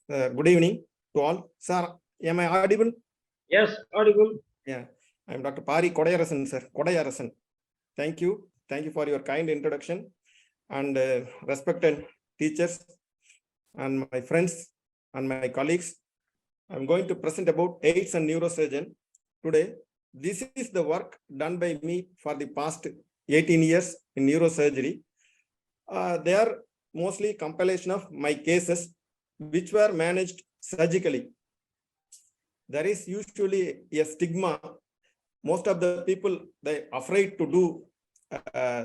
Good evening to all. Sir, am I audible? Yes, audible. Yeah, I'm Dr. Pari Kodayarasan, sir. Kodayarasan. Thank you. Thank you for your kind introduction. And respected teachers and my friends and my colleagues, I'm going to present about AIDS and neurosurgeon today. This is the work done by me for the past 18 years in neurosurgery. They are mostly compilation of my cases which were managed surgically. There is usually a stigma. Most of the people, they're afraid to do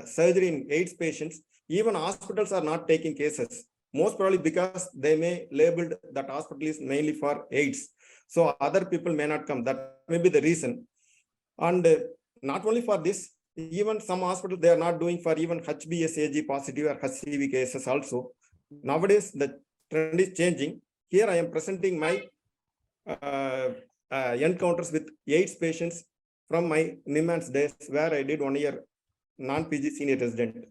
surgery in AIDS patients. Even hospitals are not taking cases. Most probably because they may labeled that hospital is mainly for AIDS. So other people may not come. That may be the reason. And not only for this, even some hospitals, they are not doing for even HBsAg positive or HCV cases also. Nowadays, the trend is changing. Here I am presenting my encounters with AIDS patients from my NIMHANS days, where I did 1 year non-PG senior resident.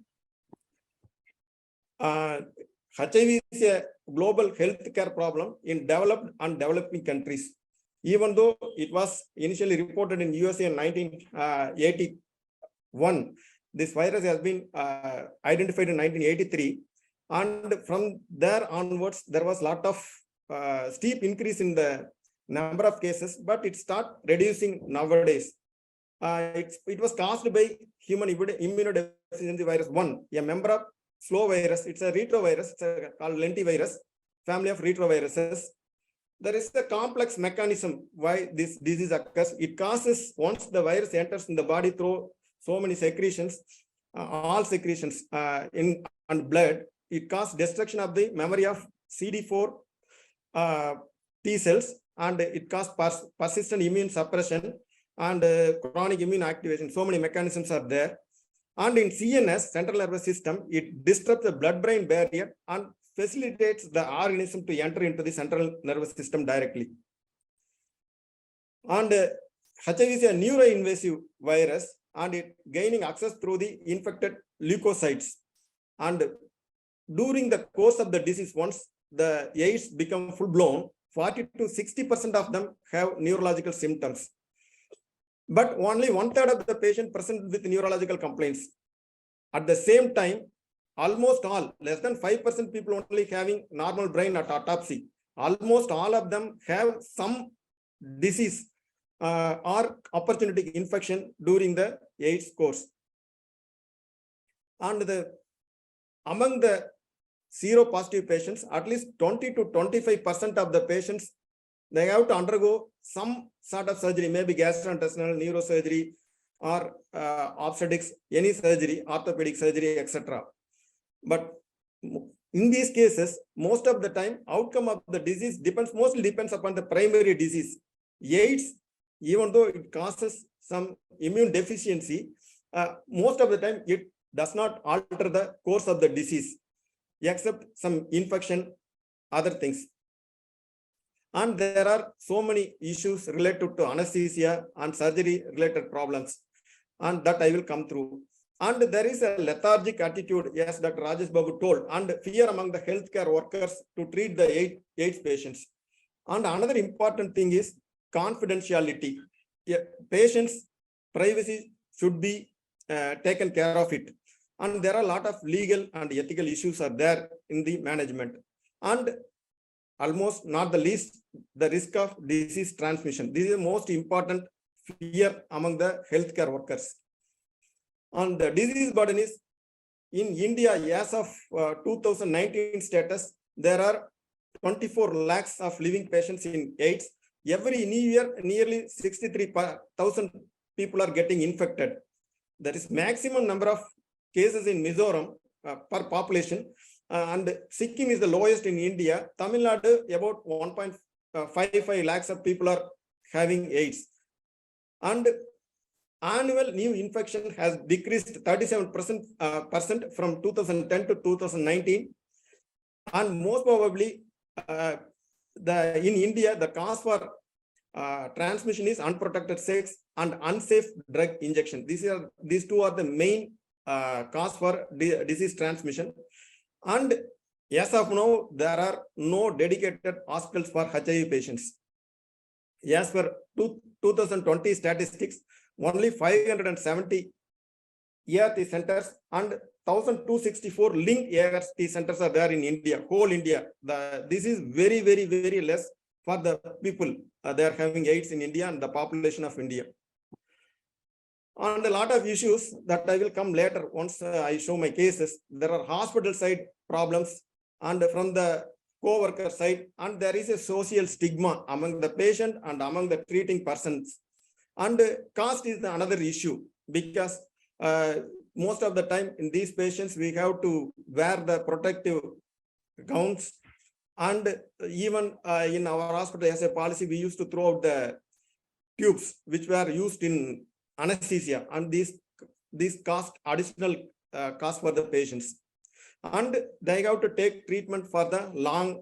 HIV is a global healthcare problem in developed and developing countries. Even though it was initially reported in USA in 1981, this virus has been identified in 1983. And from there onwards, there was a lot of steep increase in the number of cases, but it started reducing nowadays. It was caused by human immunodeficiency virus 1, a member of slow virus. It's a retrovirus, it's called lentivirus, family of retroviruses. There is a complex mechanism why this disease occurs. It causes, once the virus enters in the body through so many secretions, all secretions and blood, it causes destruction of the memory of CD4 T cells, and it causes persistent immune suppression and chronic immune activation. So many mechanisms are there. And in CNS, central nervous system, it disrupts the blood-brain barrier and facilitates the organism to enter into the central nervous system directly. And HIV is a neuroinvasive virus, and it gaining access through the infected leukocytes. And during the course of the disease, once the AIDS become full-blown, 40 to 60% of them have neurological symptoms. But only 1/3 of the patient present with neurological complaints. At the same time, almost all, less than 5% people only having normal brain at autopsy. Almost all of them have some disease or opportunistic infection during the AIDS course. And among the seropositive patients, at least 20 to 25% of the patients, they have to undergo some sort of surgery, maybe gastrointestinal, neurosurgery, or obstetrics, any surgery, orthopedic surgery, etc. But in these cases, most of the time, outcome of the disease mostly depends upon the primary disease. AIDS, even though it causes some immune deficiency, most of the time it does not alter the course of the disease, except some infection, other things. And there are so many issues related to anesthesia and surgery related problems, and that I will come through. And there is a lethargic attitude, yes, Dr. Rajesh Babu told, and fear among the healthcare workers to treat the AIDS patients. And another important thing is confidentiality. Patients' privacy should be taken care of it. And there are a lot of legal and ethical issues are there in the management. And almost not the least, the risk of disease transmission. This is the most important fear among the healthcare workers. And the disease burden is, in India, as of 2019 status, there are 24 lakhs of living patients in AIDS. Every year, nearly 63,000 people are getting infected. There is maximum number of cases in Mizoram per population. And Sikkim is the lowest in India. Tamil Nadu, about 1.55 lakhs of people are having AIDS. And annual new infection has decreased 37% from 2010 to 2019. And most probably, in India, the cause for transmission is unprotected sex and unsafe drug injection. These two are the main cause for disease transmission. And As of now, there are no dedicated hospitals for HIV patients. As per 2020 statistics, only 570 ART centers and 1,264 linked ART centers are there in India, whole India. This is very, very, very less for the people they are having AIDS in India and the population of India. And a lot of issues that I will come later once I show my cases. There are hospital side problems and from the co-worker side, and there is a social stigma among the patient and among the treating persons. And cost is another issue because most of the time in these patients, we have to wear the protective gowns. And even in our hospital as a policy, we used to throw out the tubes which were used in anesthesia, and these cost additional cost for the patients. And they have to take treatment for the long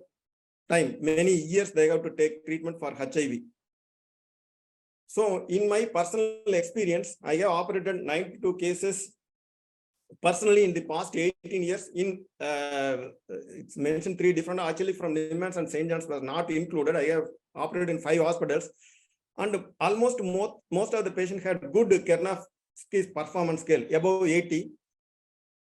time, many years they have to take treatment for HIV. So in my personal experience, I have operated 92 cases personally in the past 18 years. In it's mentioned 3 different, actually from NIMHANS and St. John's was not included. I have operated in 5 hospitals, and almost most of the patients had good Kernoff performance scale above 80.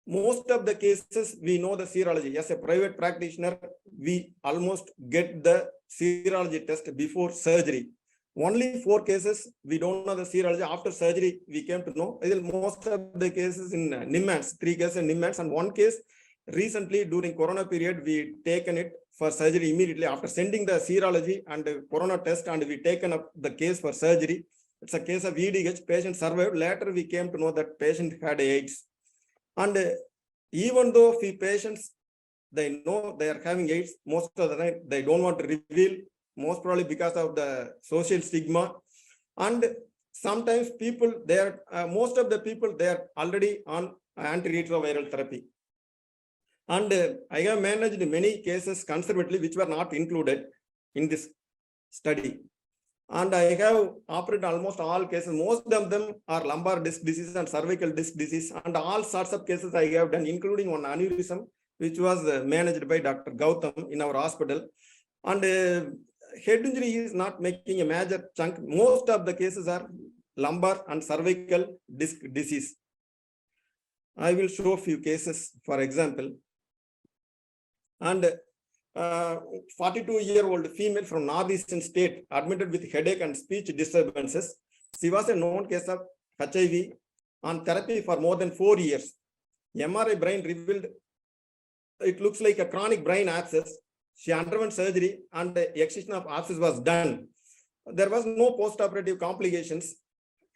Most of the cases we know the serology. As a private practitioner, we almost get the serology test before surgery. Only 4 cases we don't know the serology. After surgery, we came to know. Most of the cases in NIMHANS, 3 cases in NIMHANS, and 1 case recently during Corona period, we taken it for surgery immediately after sending the serology and the Corona test, and we taken up the case for surgery. It's a case of EDH. Patient survived. Later, we came to know that patient had AIDS. And even though few patients, they know they are having AIDS, most of the time they don't want to reveal, most probably because of the social stigma. And sometimes people, they are most of the people, they are already on antiretroviral therapy. And I have managed many cases conservatively which were not included in this study. And I have operated almost all cases. Most of them are lumbar disc disease and cervical disc disease, and all sorts of cases I have done, including one aneurysm, which was managed by Dr. Gautam in our hospital. And head injury is not making a major chunk. Most of the cases are lumbar and cervical disc disease. I will show a few cases, for example. And 42-year-old female from northeastern state admitted with headache and speech disturbances. She was a known case of HIV on therapy for more than 4 years. MRI brain revealed it looks like a chronic brain abscess. She underwent surgery and the excision of abscess was done. There was no post-operative complications.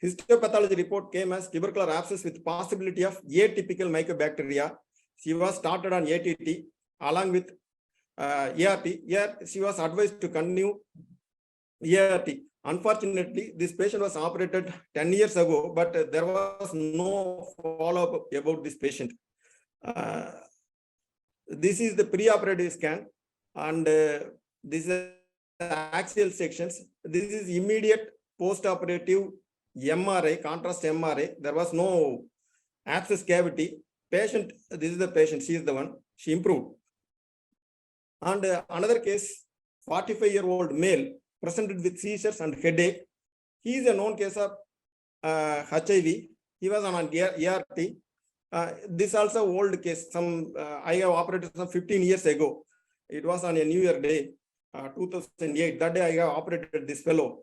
Histopathology report came as tubercular abscess with possibility of atypical mycobacteria. She was started on ATT along with ART. She was advised to continue ART. Unfortunately, this patient was operated 10 years ago, but there was no follow-up about this patient. This is the preoperative scan, and this is axial sections. This is immediate post-operative MRI, contrast MRI. There was no abscess cavity. Patient, this is the patient. She is the one. She improved. And another case, 45-year-old male presented with seizures and headache. He is a known case of HIV. He was on ART. This also old case. I have operated some 15 years ago. It was on a New Year day, 2008. That day I have operated this fellow.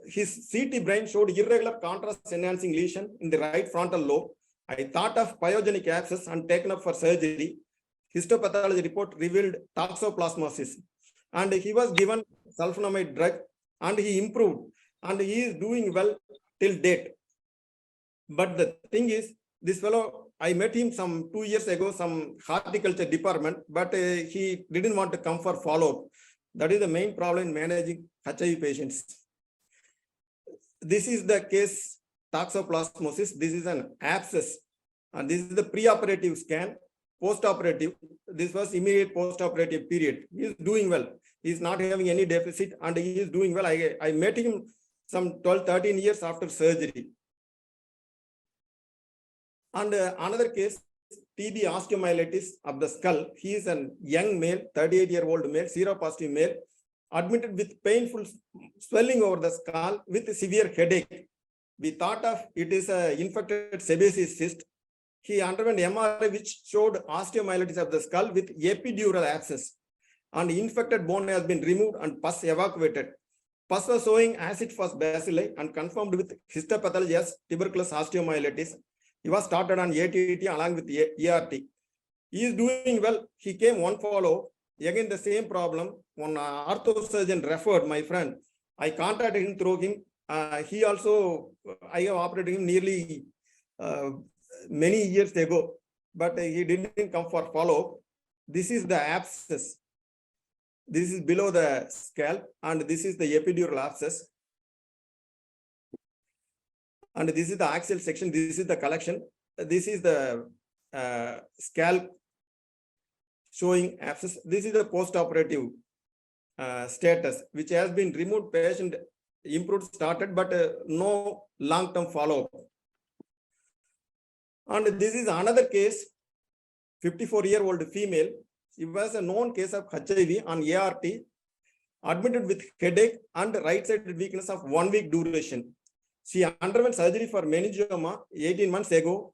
His CT brain showed irregular contrast enhancing lesion in the right frontal lobe. I thought of pyogenic abscess and taken up for surgery. Histopathology report revealed toxoplasmosis, and he was given sulfonamide drug and he improved, and he is doing well till date. But the thing is, this fellow, I met him some 2 years ago, some horticulture department, but he didn't want to come for follow-up. That is the main problem in managing HIV patients. This is the case toxoplasmosis. This is an abscess, and this is the preoperative scan. Post-operative, this was immediate post-operative period. He is doing well. He is not having any deficit, and he is doing well. I met him some 12, 13 years after surgery. And another case, TB osteomyelitis of the skull. He is a young male, 38-year-old male, seropositive male, admitted with painful swelling over the skull with severe headache. We thought of it is an infected sebaceous cyst. He underwent MRI which showed osteomyelitis of the skull with epidural abscess, and infected bone has been removed and pus evacuated. Pus was showing acid fast bacilli and confirmed with histopathology as tuberculous osteomyelitis. He was started on ATT along with ERT. He is doing well. He came one follow. Again, the same problem. One orthosurgeon referred my friend. I contacted him through him. He also, I have operated him nearly many years ago, but he didn't come for follow. This is the abscess. This is below the scalp, and this is the epidural abscess. And this is the axial section. This is the collection. This is the scalp showing abscess. This is the post-operative status, which has been removed. Patient improved, started, but no long-term follow-up. And this is another case, 54-year-old female. It was a known case of HIV on ART, admitted with headache and right-sided weakness of 1 week duration. She underwent surgery for meningioma 18 months ago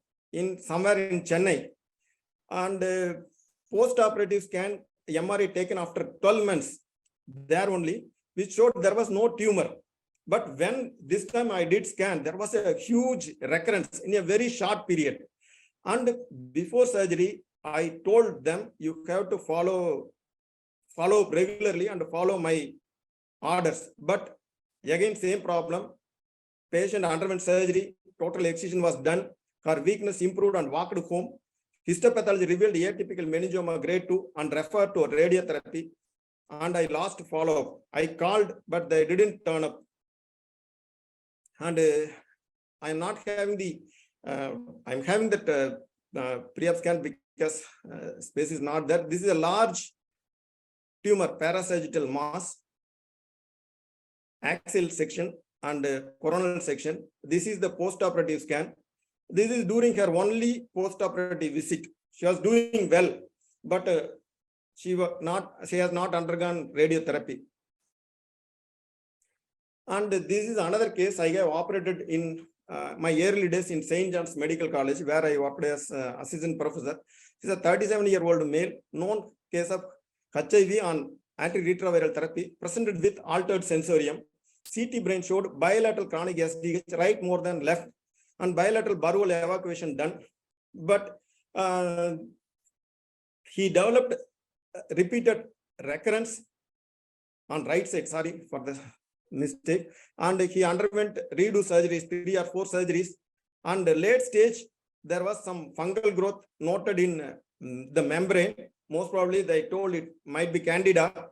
somewhere in Chennai. And post-operative scan, MRI taken after 12 months there only, which showed there was no tumor. But when this time I did scan, there was a huge recurrence in a very short period. And before surgery, I told them you have to follow up regularly and follow my orders. But again, same problem. Patient underwent surgery, total excision was done, her weakness improved and walked home. Histopathology revealed atypical meningioma grade 2 and referred to radiotherapy. And I lost follow-up. I called, but they didn't turn up. And I'm not having the, I'm having that pre-op scan because space is not there. This is a large tumor, parasagittal mass, axial section and coronal section. This is the post-operative scan. This is during her only post-operative visit. She was doing well, but she has not undergone radiotherapy. And this is another case I have operated in my early days in St. John's Medical College, where I worked as assistant professor. He's a 37-year-old male, known case of HIV on antiretroviral therapy, presented with altered sensorium. CT brain showed bilateral chronic SDH, right more than left, and bilateral burwell evacuation done. But he developed repeated recurrence on right side, sorry for the mistake, and he underwent redo surgeries, 3 or 4 surgeries, and late stage there was some fungal growth noted in the membrane. Most probably they told it might be candida,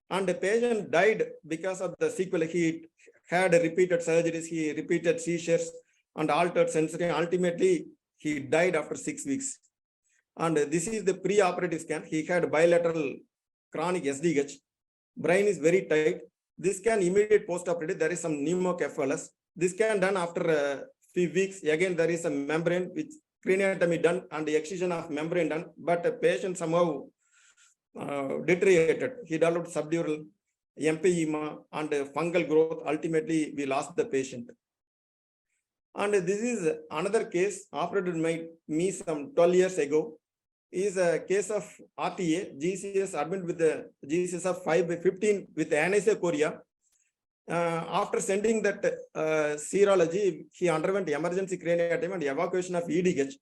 and the patient died because of the sequelae. He had repeated surgeries, he repeated seizures and altered sensory. Ultimately he died after 6 weeks. And this is the pre-operative scan. He had bilateral chronic SDH. Brain is very tight. This scan immediate post-operative, there is some pneumocephalus. This scan done after a few weeks. Again, there is a membrane with craniotomy done and the excision of membrane done, but the patient somehow deteriorated. He developed subdural empyema and fungal growth. Ultimately, we lost the patient. And this is another case operated by me some 12 years ago. Is a case of RTA, GCS admitted with the GCS of 5/15 with anisocoria. After sending that serology, he underwent emergency craniotomy and evacuation of EDH.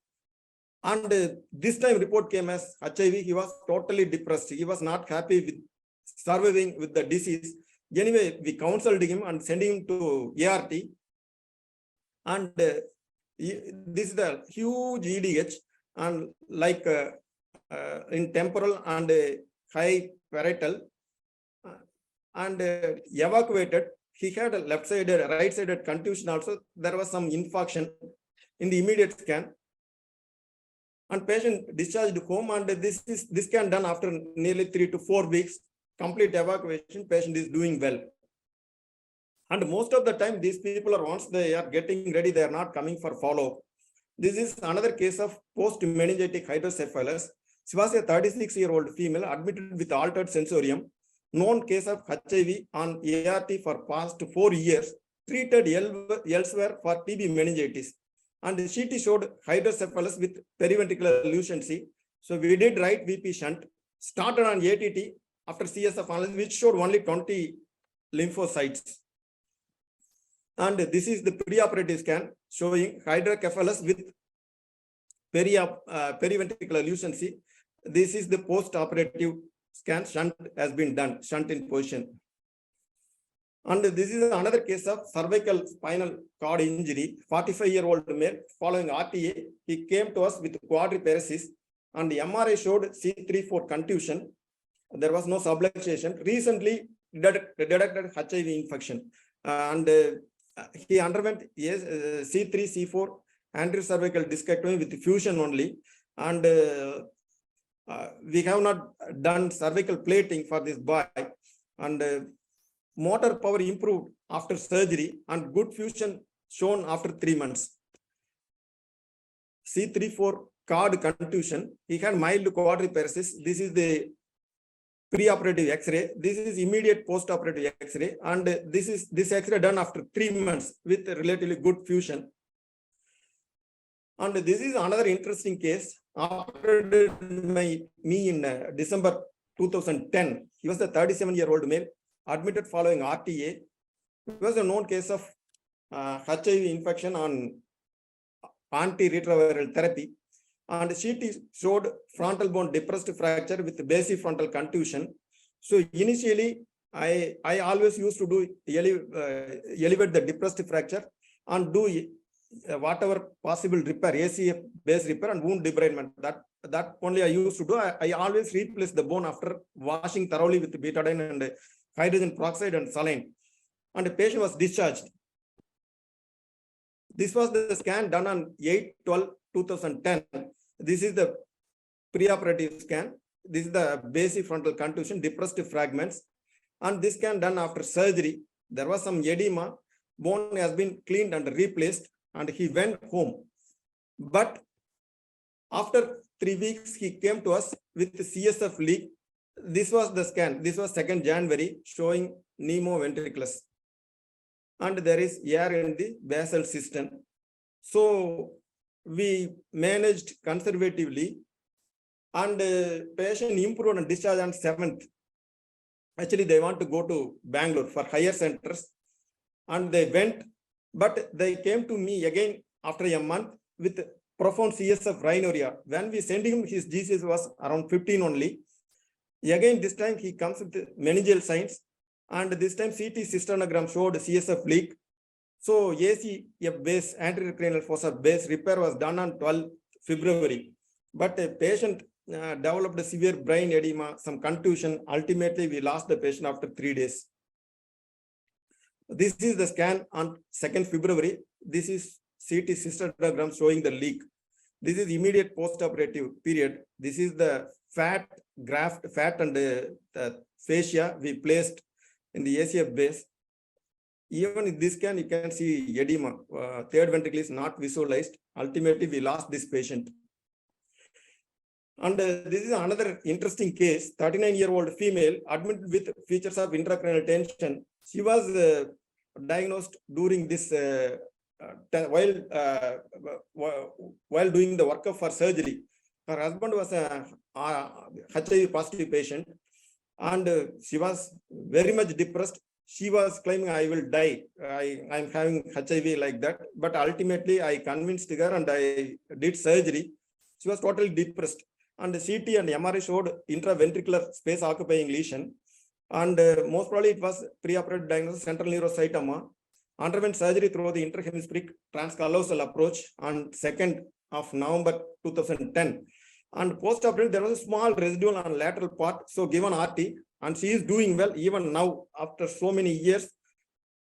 And this time report came as HIV. He was totally depressed. He was not happy with surviving with the disease. Anyway, we counseled him and sent him to ART. And this is the huge EDH, and like in temporal and high parietal, and evacuated. He had a left-sided, right-sided contusion also. There was some infarction in the immediate scan. And patient discharged home, and this scan done after nearly 3 to 4 weeks. Complete evacuation, patient is doing well. And most of the time, these people are, once they are getting ready, they are not coming for follow-up. This is another case of post-meningitic hydrocephalus. She was a 36-year-old female admitted with altered sensorium, known case of HIV on ART for past 4 years, treated elsewhere for TB meningitis. And CT showed hydrocephalus with periventricular lucency. So we did right VP shunt, started on ATT after CSF analysis, which showed only 20 lymphocytes. And this is the preoperative scan showing hydrocephalus with periventricular lucency. This is the post-operative scan, shunt has been done, shunt in position. And this is another case of cervical spinal cord injury, 45-year-old male following RTA. He came to us with quadriparesis and the MRI showed C3-4 contusion. There was no subluxation. Recently detected HIV infection. And he underwent C3, C4 anterior cervical discectomy with fusion only. And we have not done cervical plating for this boy. And motor power improved after surgery and good fusion shown after 3 months. C3-4 cord contusion. He had mild quadriparesis. This is the preoperative X-ray. This is immediate post-operative X-ray. And this X-ray done after 3 months with relatively good fusion. And this is another interesting case. Operated me in December 2010. He was a 37-year-old male admitted following RTA. It was a known case of HIV infection on antiretroviral therapy. And CT showed frontal bone depressed fracture with basifrontal contusion. So initially, I always used to do elevate the depressed fracture and do whatever possible repair, ACF base repair and wound debridement. That only I used to do. I always replace the bone after washing thoroughly with betadine and hydrogen peroxide and saline. And the patient was discharged. This was the scan done on 8/12/2010. This is the preoperative scan. This is the basifrontal contusion, depressed fragments. And this scan done after surgery. There was some edema. Bone has been cleaned and replaced. And he went home. But after 3 weeks, he came to us with the CSF leak. This was the scan. This was 2nd January showing pneumoventriculus. And there is air in the basal cistern. So we managed conservatively and patient improved and discharged on 7th. Actually, they want to go to Bangalore for higher centers and they went, but they came to me again after a month with profound CSF rhinorrhea. When we sent him, his GCS was around 15 only. Again, this time he comes with meningeal signs and this time CT cystonogram showed CSF leak. So ACF base, anterior cranial fossa base repair was done on 12 February. But a patient developed a severe brain edema, some contusion. Ultimately, we lost the patient after 3 days. This is the scan on 2nd February. This is CT cystogram showing the leak. This is immediate post-operative period. This is the fat graft, fat and the fascia we placed in the ACF base. Even in this scan, you can see edema. Third ventricle is not visualized. Ultimately, we lost this patient. And this is another interesting case. 39-year-old female admitted with features of intracranial tension. She was diagnosed during this while doing the workup for surgery. Her husband was a HIV positive patient, and she was very much depressed. She was claiming, I will die. I'm having HIV like that. But ultimately, I convinced her and I did surgery. She was totally depressed. And the CT and MRI showed intraventricular space occupying lesion. And most probably it was preoperative diagnosis, central neurocytoma. Underwent surgery through the interhemispheric transcallosal approach on 2nd of November 2010. And post-operative, there was a small residual on lateral part. So given RT, and she is doing well. Even now, after so many years,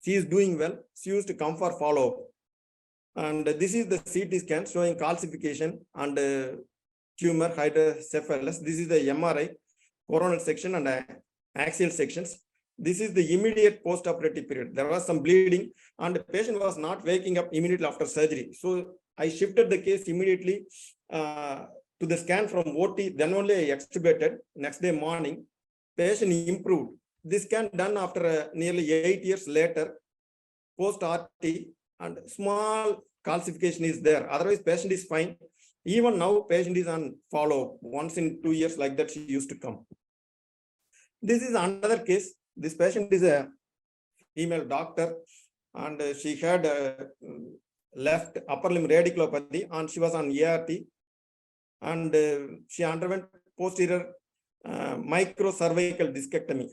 she is doing well. She used to come for follow-up. And this is the CT scan showing calcification and tumor hydrocephalus. This is the MRI, coronal section and axial sections. This is the immediate post-operative period. There was some bleeding and the patient was not waking up immediately after surgery. So I shifted the case immediately to the scan from OT. Then only I extubated. Next day morning, patient improved. This scan done after nearly 8 years later, post RT, and small calcification is there. Otherwise, patient is fine. Even now, patient is on follow-up. Once in 2 years, like that, she used to come. This is another case. This patient is a female doctor, and she had left upper limb radiculopathy, and she was on ART, and she underwent posterior microcervical discectomy.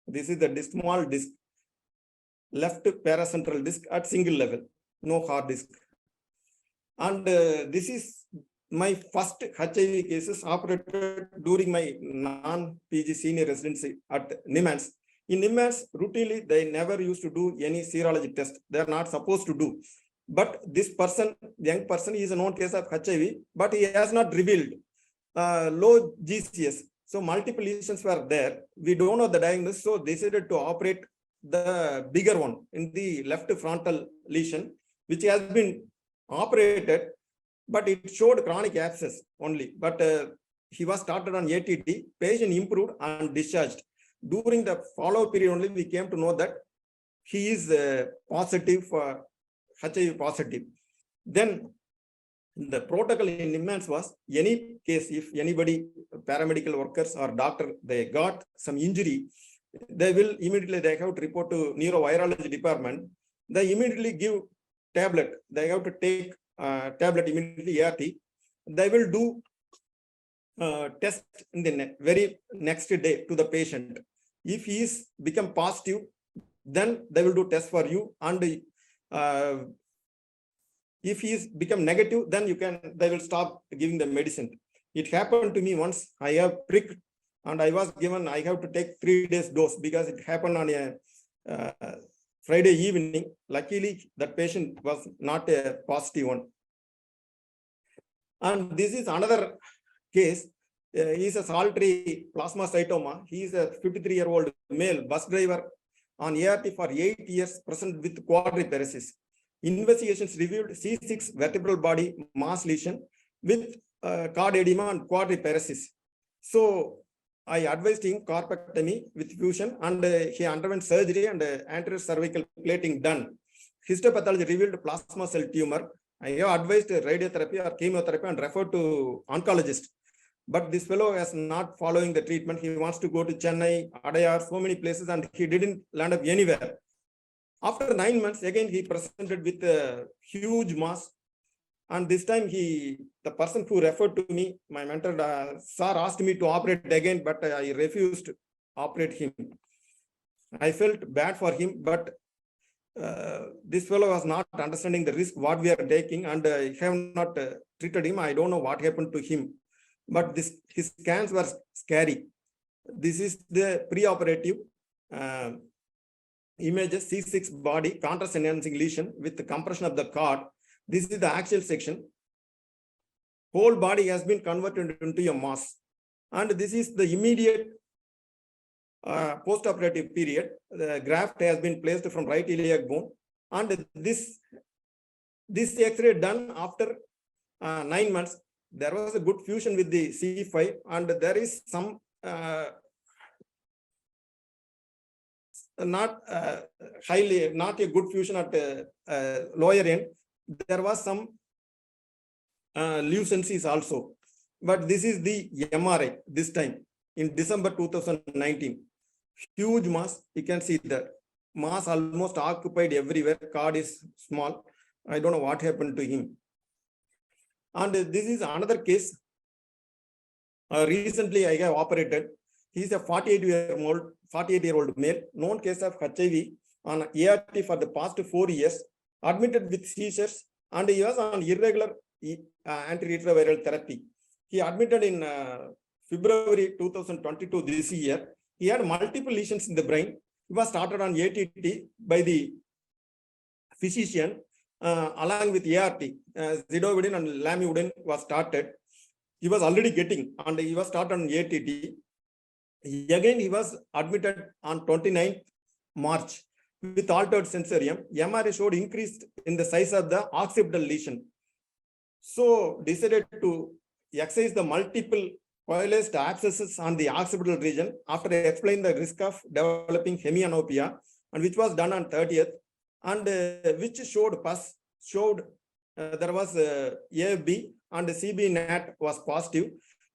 This is the small disc, left paracentral disc at single level, no hard disc. And this is my first HIV cases operated during my non-PG senior residency at NIMHANS. In NIMHANS, routinely, they never used to do any serology test. They are not supposed to do. But this person, young person, is a known case of HIV, but he has not revealed low GCS. So multiple lesions were there. We don't know the diagnosis, so decided to operate the bigger one in the left frontal lesion, which has been operated, but it showed chronic abscess only. But he was started on ATT, patient improved and discharged. During the follow-up period only, we came to know that he is positive for HIV positive. Then the protocol in NIMHANS was any case, if anybody, paramedical workers or doctor, they got some injury, they will immediately, they have to report to neurovirology department. They immediately give tablet. They have to take tablet immediately, ART. They will do test in the very next day to the patient. If he is become positive, then they will do test for you. And if he is become negative, then they will stop giving the medicine. It happened to me once. I have pricked and I was given, I have to take 3 days dose because it happened on a Friday evening. Luckily, that patient was not a positive one. And this is another case. He is a solitary plasmacytoma. He is a 53-year-old male bus driver on ART for 8 years, present with quadriparesis. Investigations revealed C6 vertebral body mass lesion with cord edema and quadriparesis. So I advised him corpectomy with fusion, and he underwent surgery and anterior cervical plating done. Histopathology revealed plasma cell tumor. I have advised radiotherapy or chemotherapy and referred to oncologist. But this fellow is not following the treatment. He wants to go to Chennai, Adayar, so many places, and he didn't land up anywhere. After 9 months, again, he presented with a huge mass. And this time, the person who referred to me, my mentor, sir, asked me to operate again, but I refused to operate him. I felt bad for him, but this fellow was not understanding the risk, what we are taking, and I have not treated him. I don't know what happened to him. But his scans were scary. This is the preoperative images, C6 body, contrast enhancing lesion with the compression of the cord. This is the axial section. Whole body has been converted into a mass. And this is the immediate post-operative period. The graft has been placed from right iliac bone. And this X-ray done after 9 months. There was a good fusion with the C5, and there is some not a good fusion at lower end. There was some lucencies also, but this is the MRI this time in December 2019. Huge mass. You can see that mass almost occupied everywhere. Cord is small. I don't know what happened to him. And this is another case. Recently, I have operated. He is a 48-year-old male, known case of HIV on ART for the past 4 years, admitted with seizures, and he was on irregular antiretroviral therapy. He admitted in February 2022 this year. He had multiple lesions in the brain. He was started on ATT by the physician. Along with ART, zidovudine and lamivudine was started. He was already getting, and he was started on ATT. Again, he was admitted on 29th March with altered sensorium. MRI showed increased in the size of the occipital lesion. So decided to excise the multiple coalesced abscesses on the occipital region after explaining the risk of developing hemianopia, and which was done on 30th, and which showed pus, there was AFB and CB NAT was positive,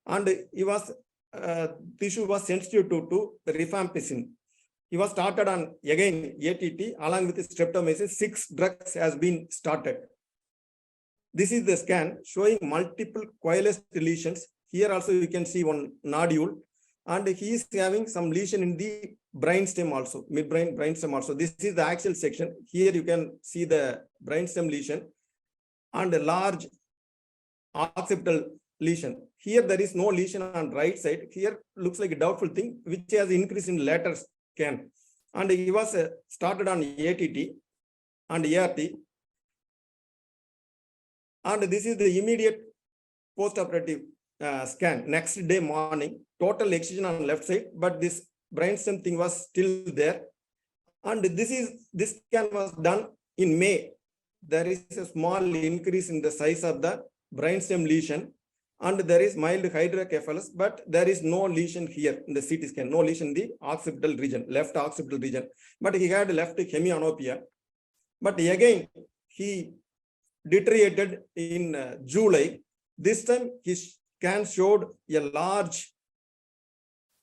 and he was tissue was sensitive to rifampicin. He was started on again ATT along with streptomycin. 6 drugs has been started. This is the scan showing multiple coalesced lesions. Here also you can see one nodule, and he is having some lesion in the brainstem also, midbrain brainstem also. This is the axial section. Here you can see the brainstem lesion and a large occipital lesion. Here there is no lesion on right side. Here looks like a doubtful thing, which has increased in later scan. And he was started on ATT and ART. And this is the immediate post-operative scan. Next day morning, total excision on left side, but this brainstem thing was still there. And this scan was done in May. There is a small increase in the size of the brainstem lesion, and there is mild hydrocephalus, but there is no lesion here in the CT scan, no lesion in the occipital region, left occipital region. But he had left hemianopia. But again, he deteriorated in July. This time his scan showed a large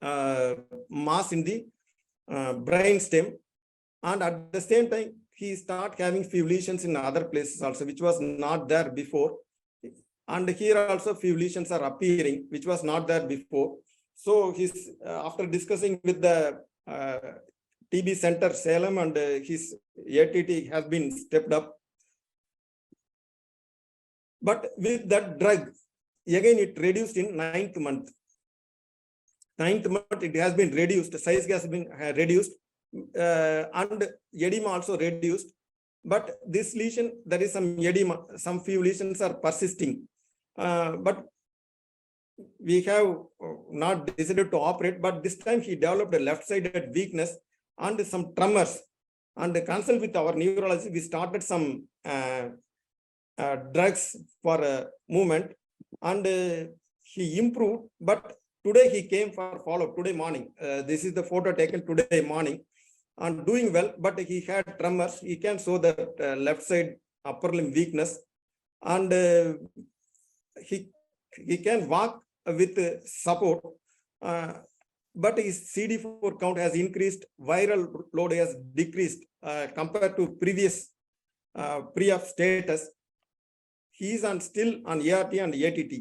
mass in the brainstem, and at the same time he started having few lesions in other places also, which was not there before. And here also few lesions are appearing, which was not there before. So his after discussing with the TB center Salem, and his ATT has been stepped up. But with that drug, again it reduced in 9th month. 9th month it has been reduced, the size has been reduced, and edema also reduced. But this lesion, there is some edema, some few lesions are persisting. But we have not decided to operate, but this time he developed a left-sided weakness and some tremors. And consult with our neurologist, we started some drugs for movement, and he improved. But today he came for follow-up, today morning. This is the photo taken today morning, and doing well, but he had tremors. He can show that left side upper limb weakness, and he can walk with support, but his CD4 count has increased, viral load has decreased compared to previous pre-op status. He is still on ART and ATT,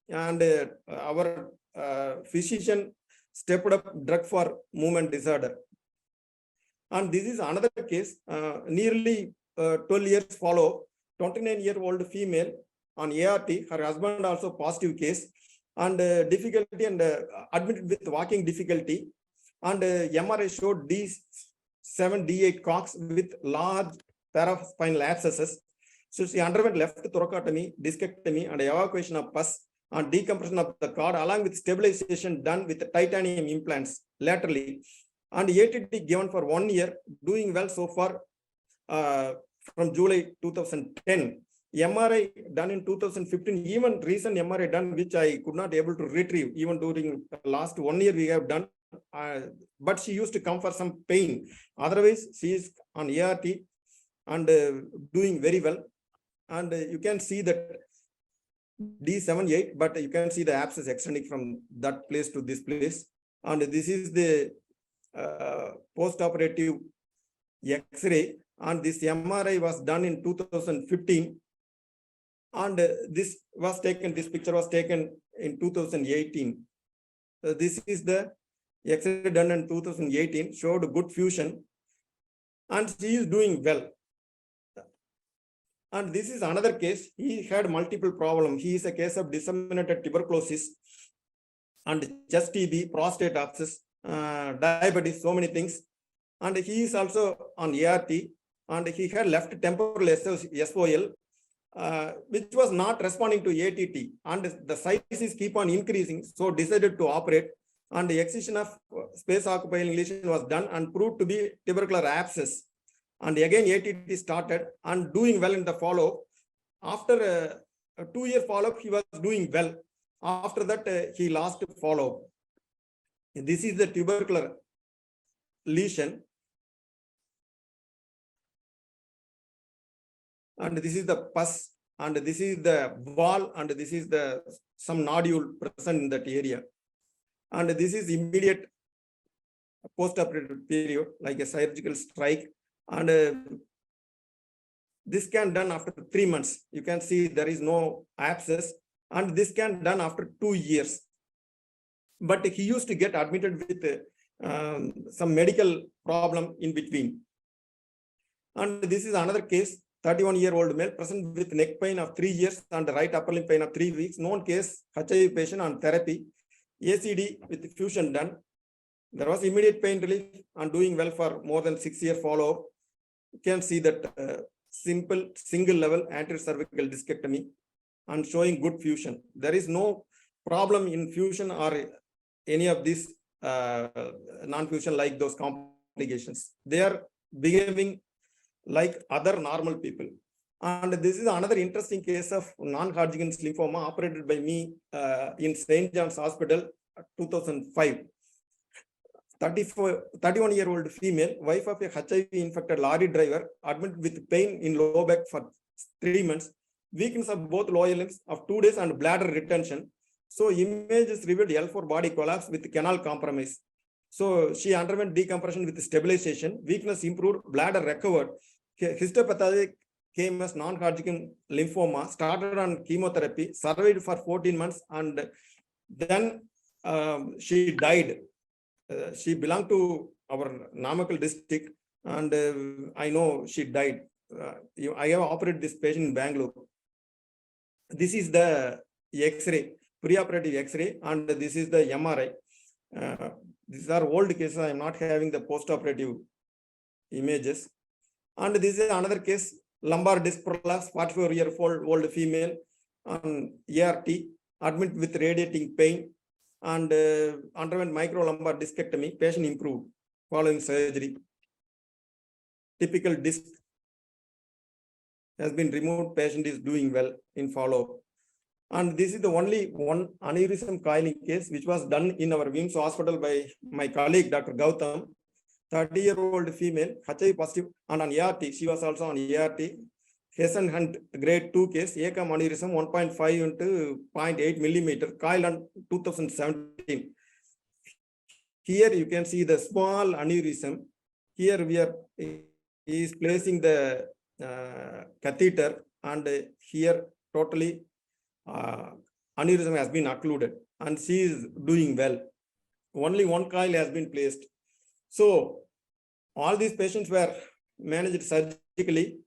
and our physician stepped up drug for movement disorder. And this is another case, nearly 12 years follow, 29-year-old female on ART, her husband also positive case, and difficulty and admitted with walking difficulty, and MRI showed D7, D8 COX with large paraspinal abscesses. So she underwent left thoracotomy, discectomy, and evacuation of pus, and decompression of the cord, along with stabilization done with titanium implants laterally, and ATT given for 1 year, doing well so far from July 2010. MRI done in 2015, even recent MRI done, which I could not able to retrieve, even during last 1 year we have done, but she used to come for some pain. Otherwise, she is on ART and doing very well. And you can see that D78, but you can see the abscess extending from that place to this place. And this is the post-operative X-ray, and this MRI was done in 2015. And this picture was taken in 2018. This is the X-ray done in 2018, showed good fusion, and she is doing well. And this is another case. He had multiple problems. He is a case of disseminated tuberculosis and chest TB, prostate abscess, diabetes, so many things. And he is also on ART, and he had left temporal SOL, which was not responding to ATT, and the sizes keep on increasing, so decided to operate, and the excision of space occupying lesion was done and proved to be tubercular abscess. And again ATT started and doing well in the follow. After a 2-year follow-up, he was doing well. After that, he lost follow-up. This is the tubercular lesion. And this is the pus, and this is the wall, and this is the some nodule present in that area. And this is immediate post-operative period, like a surgical strike. And this can done after 3 months. You can see there is no abscess, and this can done after 2 years. But he used to get admitted with some medical problem in between. And this is another case, 31-year-old male present with neck pain of 3 years and right upper limb pain of 3 weeks. Known case, HIV patient on therapy, ACD with fusion done. There was immediate pain relief and doing well for more than 6-year follow-up. You can see that simple single level anterior cervical discectomy and showing good fusion. There is no problem in fusion or any of these non-fusion like those complications. They are behaving like other normal people. And this is another interesting case of non-Hodgkin's lymphoma operated by me in St. John's Hospital, 2005. 31-year-old female, wife of a HIV-infected lorry driver, admitted with pain in low back for 3 months, weakness of both lower limbs of 2 days and bladder retention. So images revealed L4 body collapse with canal compromise. So she underwent decompression with stabilization, weakness improved, bladder recovered. Histopathology came as non-Hodgkin lymphoma, started on chemotherapy, survived for 14 months, and then she died. She belonged to our Namakkal district, and I know she died. I have operated this patient in Bangalore. This is the X-ray, preoperative X-ray, and this is the MRI. These are old cases. I am not having the post-operative images. And this is another case, lumbar disc prolapse, 44-year-old female on ART, admitted with radiating pain, and underwent microlumbar discectomy. Patient improved following surgery. Typical disc has been removed. Patient is doing well in follow-up. And this is the only one aneurysm coiling case which was done in our Imm.Post hospital by my colleague, Dr. Gautam. 30-year-old female, HIV positive, and on ART. She was also on ART. Hessen Hunt grade 2 case, ACOM aneurysm 1.5 into 0.8 millimeter, coiled on 2017. Here you can see the small aneurysm. Here we are is placing the catheter, and here totally aneurysm has been occluded, and she is doing well. Only one coil has been placed. So all these patients were managed surgically.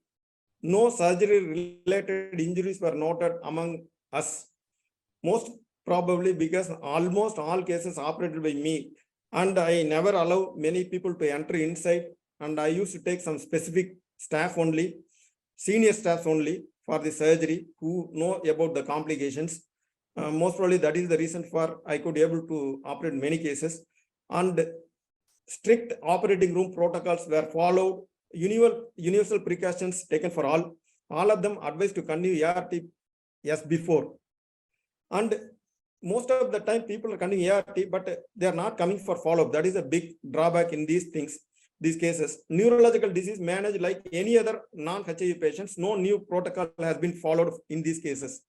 No surgery-related injuries were noted among us. Most probably because almost all cases operated by me, and I never allow many people to enter inside. And I used to take some specific staff only, senior staff only for the surgery who know about the complications. Most probably that is the reason for I could able to operate many cases. And strict operating room protocols were followed, universal precautions taken for all of them advised to continue ART as before. And most of the time people are continuing ART, but they are not coming for follow-up. That is a big drawback in these things, these cases. Neurological disease managed like any other non-HIV patients. No new protocol has been followed in these cases.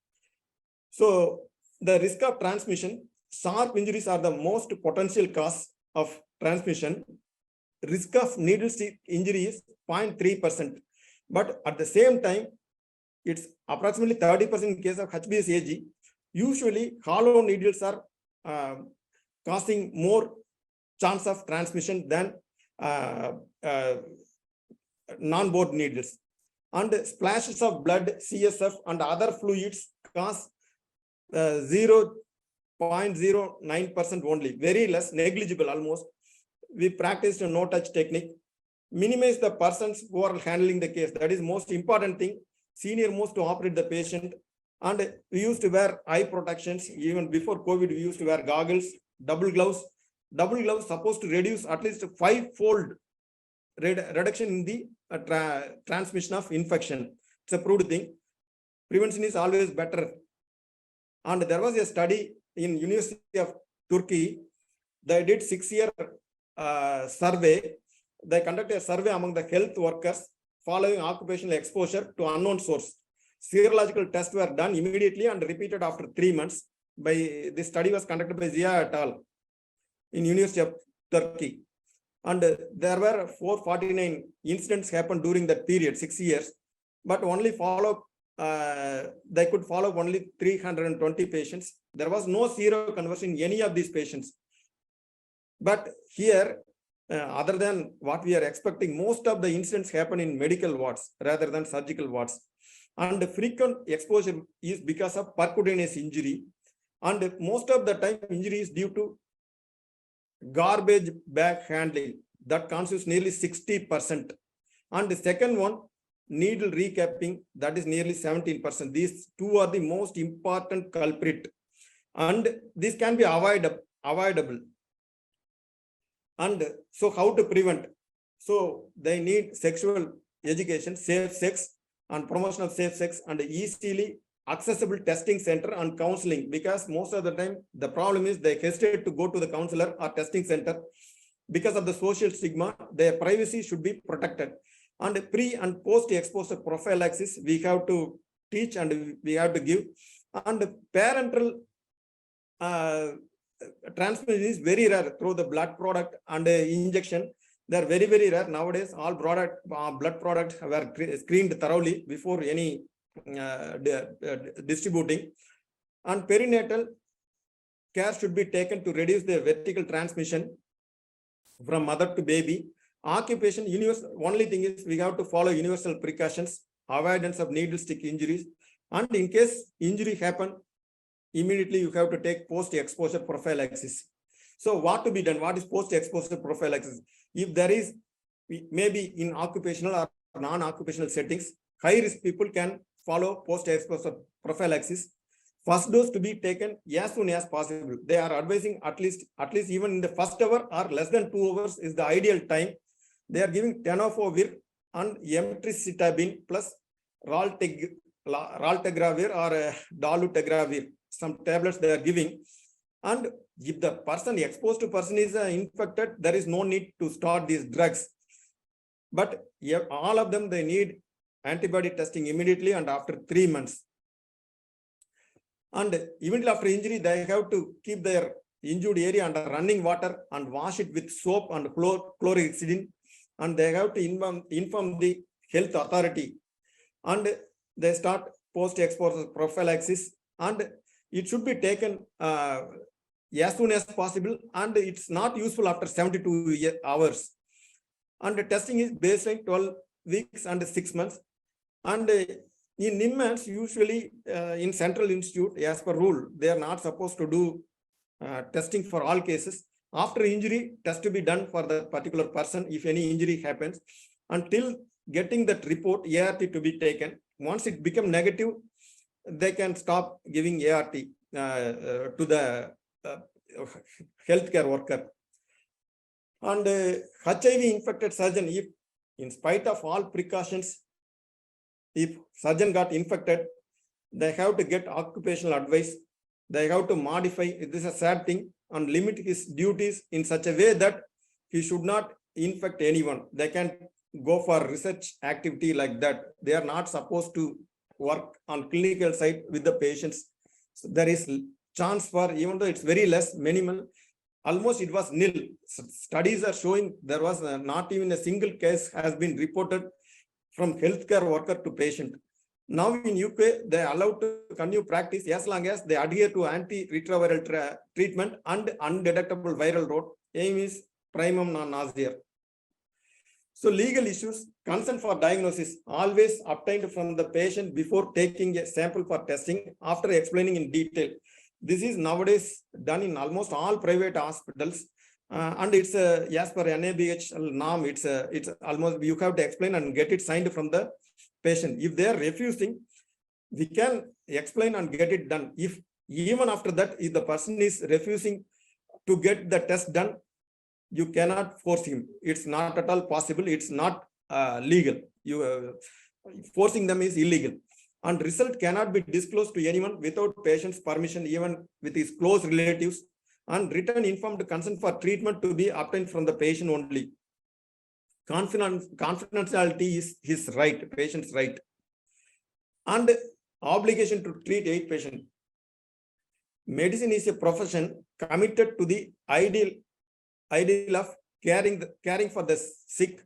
So the risk of transmission, sharp injuries are the most potential cause of transmission. Risk of needle stick injury is 0.3%, but at the same time, it's approximately 30% in case of HBsAg. Usually, hollow needles are causing more chance of transmission than non-bored needles. And splashes of blood, CSF, and other fluids cause 0.09% only, very less, negligible almost. We practiced a no-touch technique. Minimize the persons who are handling the case. That is most important thing. Senior most to operate the patient. And we used to wear eye protections. Even before COVID, we used to wear goggles, double gloves. Double gloves supposed to reduce at least 5-fold reduction in the transmission of infection. It's a proved thing. Prevention is always better. And there was a study in University of Turkey. They did 6-year survey. They conducted a survey among the health workers following occupational exposure to unknown source. Serological tests were done immediately and repeated after 3 months. This study was conducted by Zia et al. In University of Turkey. And there were 449 incidents happened during that period, 6 years, but only they could follow only 320 patients. There was no seroconversion in any of these patients. But here, other than what we are expecting, most of the incidents happen in medical wards rather than surgical wards. And the frequent exposure is because of percutaneous injury. And most of the time, injury is due to garbage bag handling. That constitutes nearly 60%. And the second one, needle recapping, that is nearly 17%. These two are the most important culprit. And this can be avoidable. And so how to prevent? So they need sexual education, safe sex, and promotion of safe sex, and easily accessible testing center and counseling, because most of the time the problem is they hesitate to go to the counselor or testing center because of the social stigma. Their privacy should be protected. And pre and post exposure prophylaxis we have to teach and we have to give. And parental transmission is very rare through the blood product and injection. They are very, very rare nowadays. All blood products were screened thoroughly before any distributing. And perinatal care should be taken to reduce the vertical transmission from mother to baby. Occupation, only thing is we have to follow universal precautions, avoidance of needle stick injuries. And in case injury happen, immediately you have to take post-exposure prophylaxis. So what to be done? What is post-exposure prophylaxis? If there is, maybe in occupational or non-occupational settings, high-risk people can follow post-exposure prophylaxis. First dose to be taken as soon as possible. They are advising at least even in the first hour or less than 2 hours is the ideal time. They are giving tenofovir and emtricitabine plus raltegravir or dolutegravir. Some tablets they are giving. And if the person exposed to person is infected, there is no need to start these drugs. But all of them, they need antibody testing immediately and after 3 months. And immediately after injury, they have to keep their injured area under running water and wash it with soap and chlorhexidine. And they have to inform the health authority. And they start post-exposure prophylaxis. And it should be taken as soon as possible. And it's not useful after 72 hours. And the testing is baseline 12 weeks and 6 months. And in NIMHANS, usually in Central Institute, as per rule, they are not supposed to do testing for all cases. After injury, test to be done for the particular person if any injury happens. Until getting that report, ART to be taken. Once it becomes negative, they can stop giving ART to the healthcare worker. And HIV infected surgeon, if in spite of all precautions, if surgeon got infected, they have to get occupational advice. They have to modify, this is a sad thing, and limit his duties in such a way that he should not infect anyone. They can go for research activity like that. They are not supposed to work on clinical side with the patients. So there is chance for, even though it's very less, minimal, almost it was nil. Studies are showing there was not even a single case has been reported from healthcare worker to patient. Now in UK, they are allowed to continue practice as long as they adhere to antiretroviral treatment and undetectable viral load. Aim is primum non nocere. So legal issues, consent for diagnosis, always obtained from the patient before taking a sample for testing after explaining in detail. This is nowadays done in almost all private hospitals. And it's as per NABH norm, it's almost, you have to explain and get it signed from the patient. If they are refusing, we can explain and get it done. If even after that, if the person is refusing to get the test done, you cannot force him. It's not at all possible. It's not legal. Forcing them is illegal. and result cannot be disclosed to anyone without patient's permission, even with his close relatives, and written informed consent for treatment to be obtained from the patient only. Confidentiality is his right, patient's right, and obligation to treat AIDS patient. Medicine is a profession committed to the ideal of caring for the sick.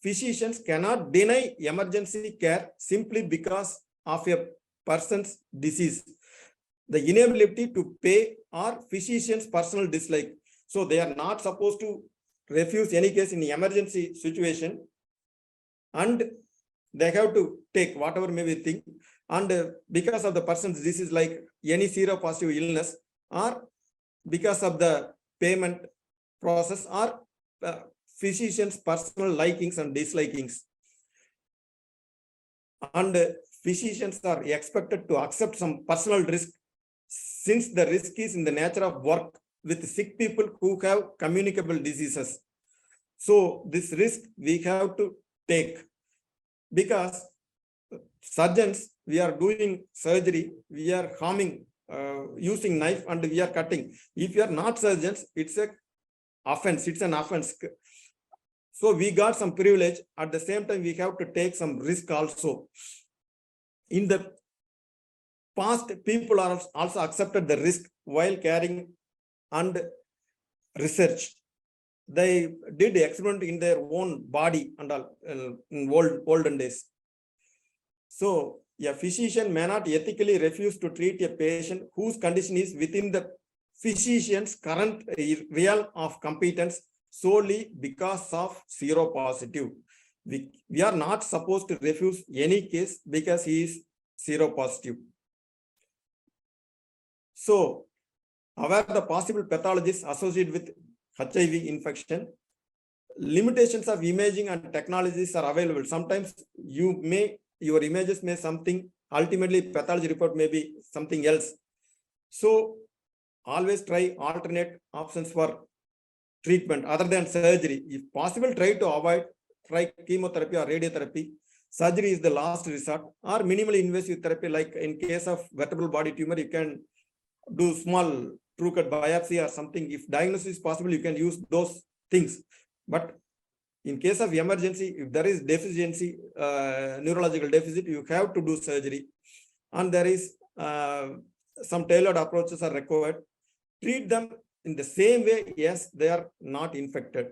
Physicians cannot deny emergency care simply because of a person's disease. The inability to pay or physician's personal dislike. So they are not supposed to refuse any case in the emergency situation, and they have to take whatever may be thing. And because of the person's disease, like any seropositive illness, or because of the payment process, or physician's personal likings and dislikings. And physicians are expected to accept some personal risk, since the risk is in the nature of work with sick people who have communicable diseases. So this risk we have to take, because surgeons, we are doing surgery, we are harming, using knife, and we are cutting. If you are not surgeons, it's an offense. So we got some privilege. At the same time, we have to take some risk also. In the past, people are also accepted the risk while carrying and research. They did experiment in their own body and all in olden days. So a physician may not ethically refuse to treat a patient whose condition is within the physician's current realm of competence solely because of seropositive. We are not supposed to refuse any case because he is seropositive. So, aware the possible pathologies associated with HIV infection, limitations of imaging and technologies are available. Sometimes your images may something, ultimately pathology report may be something else. So always try alternate options for treatment other than surgery. If possible, try chemotherapy or radiotherapy. Surgery is the last resort, or minimally invasive therapy. Like in case of vertebral body tumor, you can do small true cut biopsy or something. If diagnosis is possible, you can use those things. But in case of emergency, if there is deficiency, neurological deficit, you have to do surgery. And there is some tailored approaches are required. Treat them in the same way as they are not infected.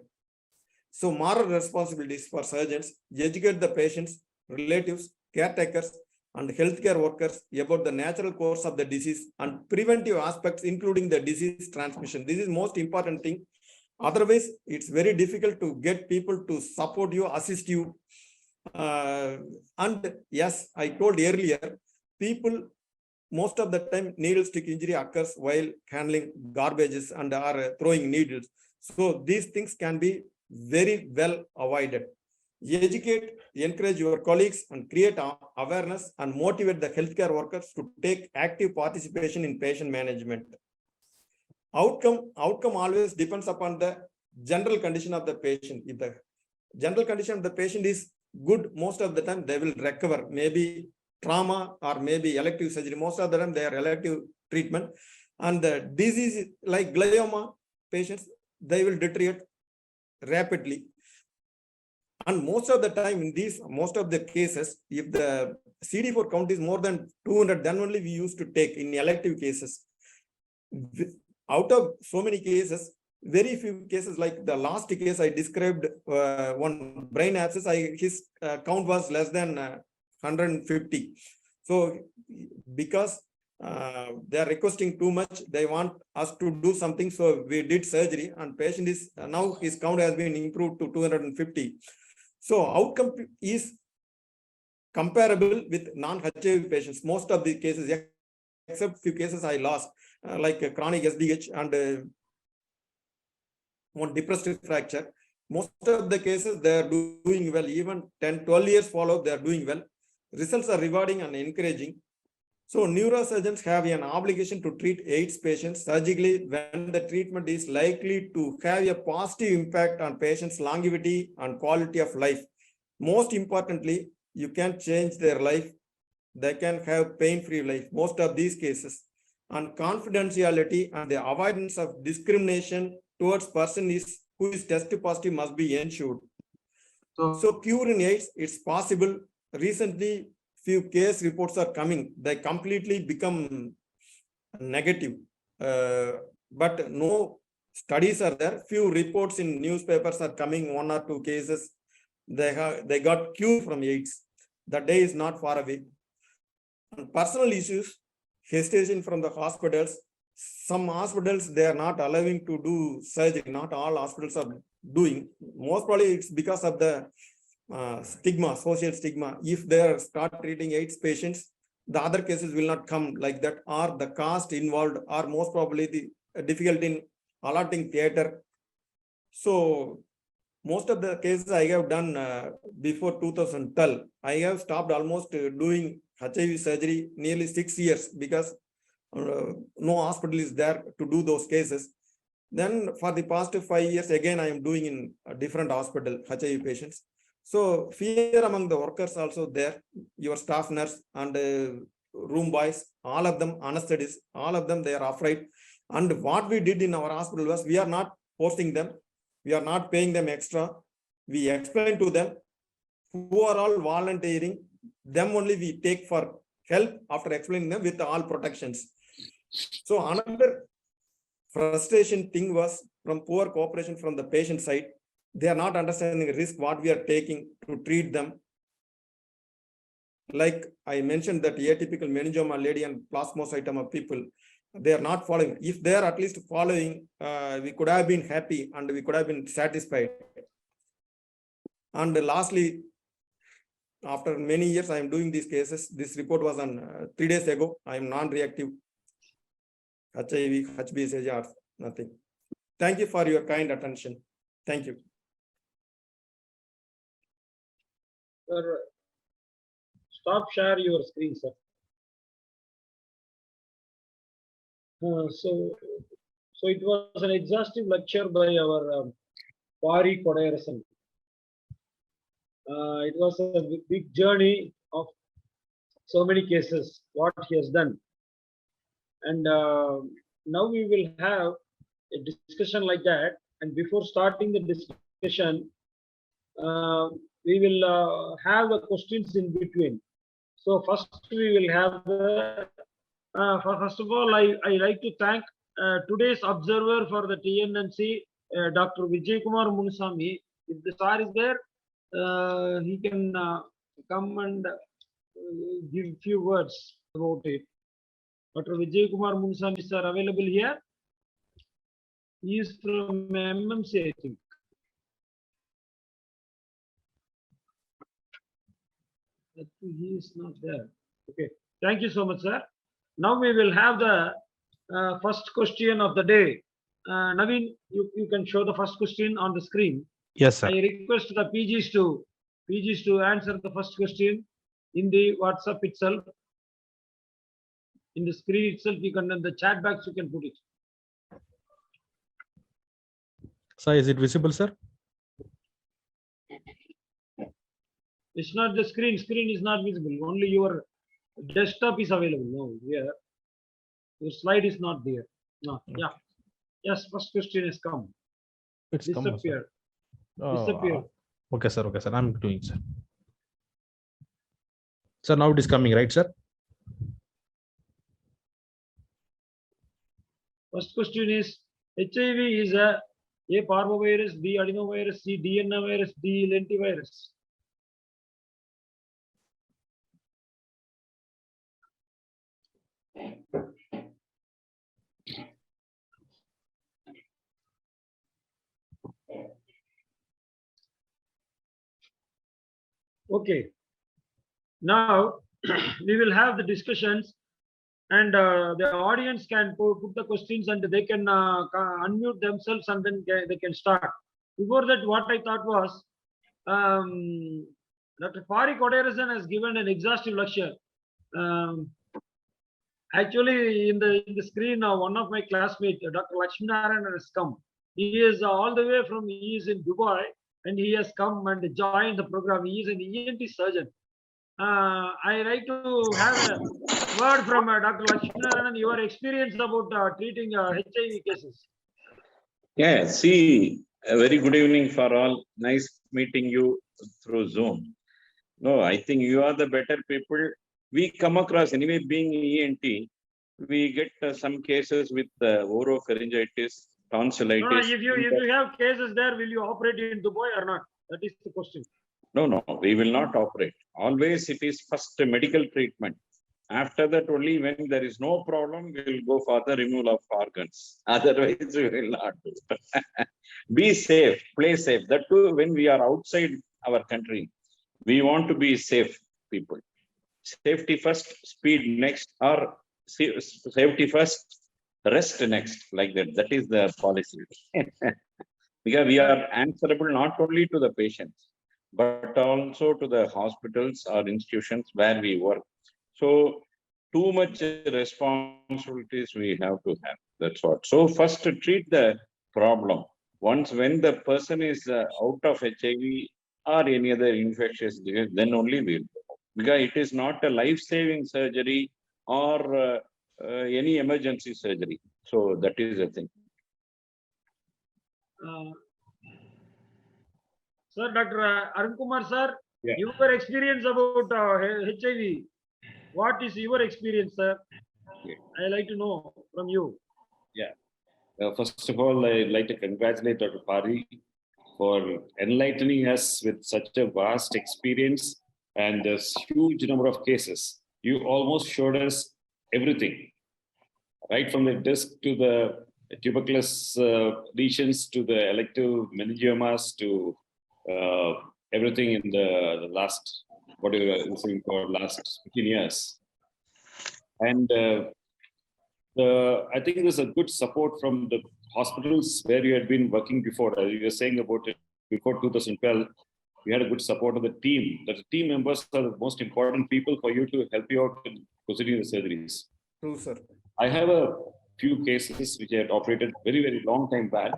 So moral responsibilities for surgeons: educate the patients, relatives, caretakers, and healthcare workers about the natural course of the disease and preventive aspects, including the disease transmission. This is most important thing. Otherwise, it's very difficult to get people to support you, assist you. And yes, I told earlier, people, most of the time, needle stick injury occurs while handling garbages and are throwing needles. So these things can be very well avoided. Educate, encourage your colleagues, and create awareness and motivate the healthcare workers to take active participation in patient management. Outcome always depends upon the general condition of the patient. If the general condition of the patient is good, most of the time they will recover. Maybe trauma or maybe elective surgery. Most of the time they are elective treatment. And the disease like glioma patients, they will deteriorate rapidly. And most of the time in most of the cases, if the CD4 count is more than 200, then only we used to take in elective cases. Out of so many cases, very few cases, like the last case I described, one brain abscess, his count was less than 150. So because they are requesting too much, they want us to do something. So we did surgery, and patient is now his count has been improved to 250. So outcome is comparable with non-HIV patients. Most of the cases, except few cases I lost, like chronic SDH and one depressed fracture. Most of the cases they are doing well. Even 10-12 years follow, they are doing well. Results are rewarding and encouraging. So neurosurgeons have an obligation to treat AIDS patients surgically when the treatment is likely to have a positive impact on patients' longevity and quality of life. Most importantly, you can change their life they can have pain-free life, most of these cases. And confidentiality and the avoidance of discrimination towards person who is test positive must be ensured. So cure in AIDS, it's possible. Recently, few case reports are coming. They completely become negative, but no studies are there. Few reports in newspapers are coming, 1 or 2 cases. They got cure from AIDS. The day is not far away. And personal issues, hesitation from the hospitals. Some hospitals, they are not allowing to do surgery. Not all hospitals are doing. Most probably it's because of the stigma, social stigma. If they start treating AIDS patients, the other cases will not come like that, or the cost involved, or most probably the difficulty in allotting theater. So most of the cases I have done before 2012, I have stopped almost doing HIV surgery nearly 6 years because no hospital is there to do those cases. Then for the past 5 years, again, I am doing in a different hospital, HIV patients. So fear among the workers also there, your staff nurse and room boys, all of them, anesthetists, all of them, they are afraid. And what we did in our hospital was, we are not forcing them. We are not paying them extra. We explain to them who are all volunteering, them only we take for help after explaining them with all protections. So another frustration thing was from poor cooperation from the patient side. They are not understanding the risk what we are taking to treat them. Like I mentioned that atypical meningioma lady and plasmocytoma people, they are not following. If they are at least following, we could have been happy and we could have been satisfied. And lastly, after many years, I am doing these cases. This report was on 3 days ago. I am non-reactive HIV, HBsAg, or nothing. Thank you for your kind attention. Thank you. Sir, stop share your screen, sir. So it was an exhaustive lecture by our Pari Kodayarasan. It was a big journey of so many cases, what he has done. And now we will have a discussion like that. And before starting the discussion, we will have the questions in between. So first we will have the, first of all, I like to thank today's observer for the TNNC, Dr. Vijay Kumar Munusamy. If the star is there, he can come and give few words about it. Dr. Vijay Kumar Munusamy sir available here. He is from MMC, I think. He is not there. Okay. Thank you so much, sir. Now we will have the first question of the day. Naveen, you can show the first question on the screen. Yes, sir. I request the PGs to answer the first question in the WhatsApp itself. In the screen itself, you can, in the chat box, you can put it. Sir, is it visible, sir? It's not the screen. Screen is not visible. Only your desktop is available. No, here. Your slide is not there. No. Yeah. Yes, first question has come. It's Disappeared. Disappeared. Okay, sir. Okay, sir. I'm doing, sir. Sir, now it is coming, right, sir? First question is, HIV is a parvovirus, B adenovirus, C DNA virus, D lentivirus. Okay. Now we will have the discussions, and the audience can put the questions and they can unmute themselves and then they can start. Before that, what I thought was, Dr. Pari Kodayarasan has given an exhaustive lecture. Actually, in the screen, one of my classmates, Dr. Lakshminarayan, has come. He is all the way from, he is in Dubai, and he has come and joined the program. He is an ENT surgeon. I like to have a word from Dr. Lakshminarayanan, your experience about treating HIV cases. Yeah, see, a very good evening for all. Nice meeting you through Zoom. No, I think you are the better people. We come across, anyway, being ENT, we get some cases with oropharyngitis, tonsillitis. No, if you have cases there, will you operate in Dubai or not? That is the question. No, we will not operate. Always it is first a medical treatment. After that, only when there is no problem, we will go for the removal of organs. Otherwise, we will not do. Be safe, play safe. That too, when we are outside our country, we want to be safe people. Safety first, speed next, or safety first, rest next, like that. That is the policy. Because we are answerable not only to the patients, but also to the hospitals or institutions where we work. So too much responsibilities we have to have. That's what. So first to treat the problem. Once when the person is out of HIV or any other infectious disease, then only we'll go. Because it is not a life-saving surgery or any emergency surgery. So that is the thing. Sir, Dr. Arun Kumar, sir, Yeah. your experience about HIV. What is your experience, sir? Yeah. I like to know from you. First of all, I'd like to congratulate Dr. Pari for enlightening us with such a vast experience and this huge number of cases. You almost showed us everything, right from the disc to the tuberculous lesions to the elective meningiomas to everything in the last, what you were saying for last 15 years. And I think there's a good support from the hospitals where you had been working before. As you were saying about it, before 2012, you had a good support of the team. That the team members are the most important people for you to help you out in proceeding the surgeries. True, sir. I have a few cases which I had operated very, very long time back.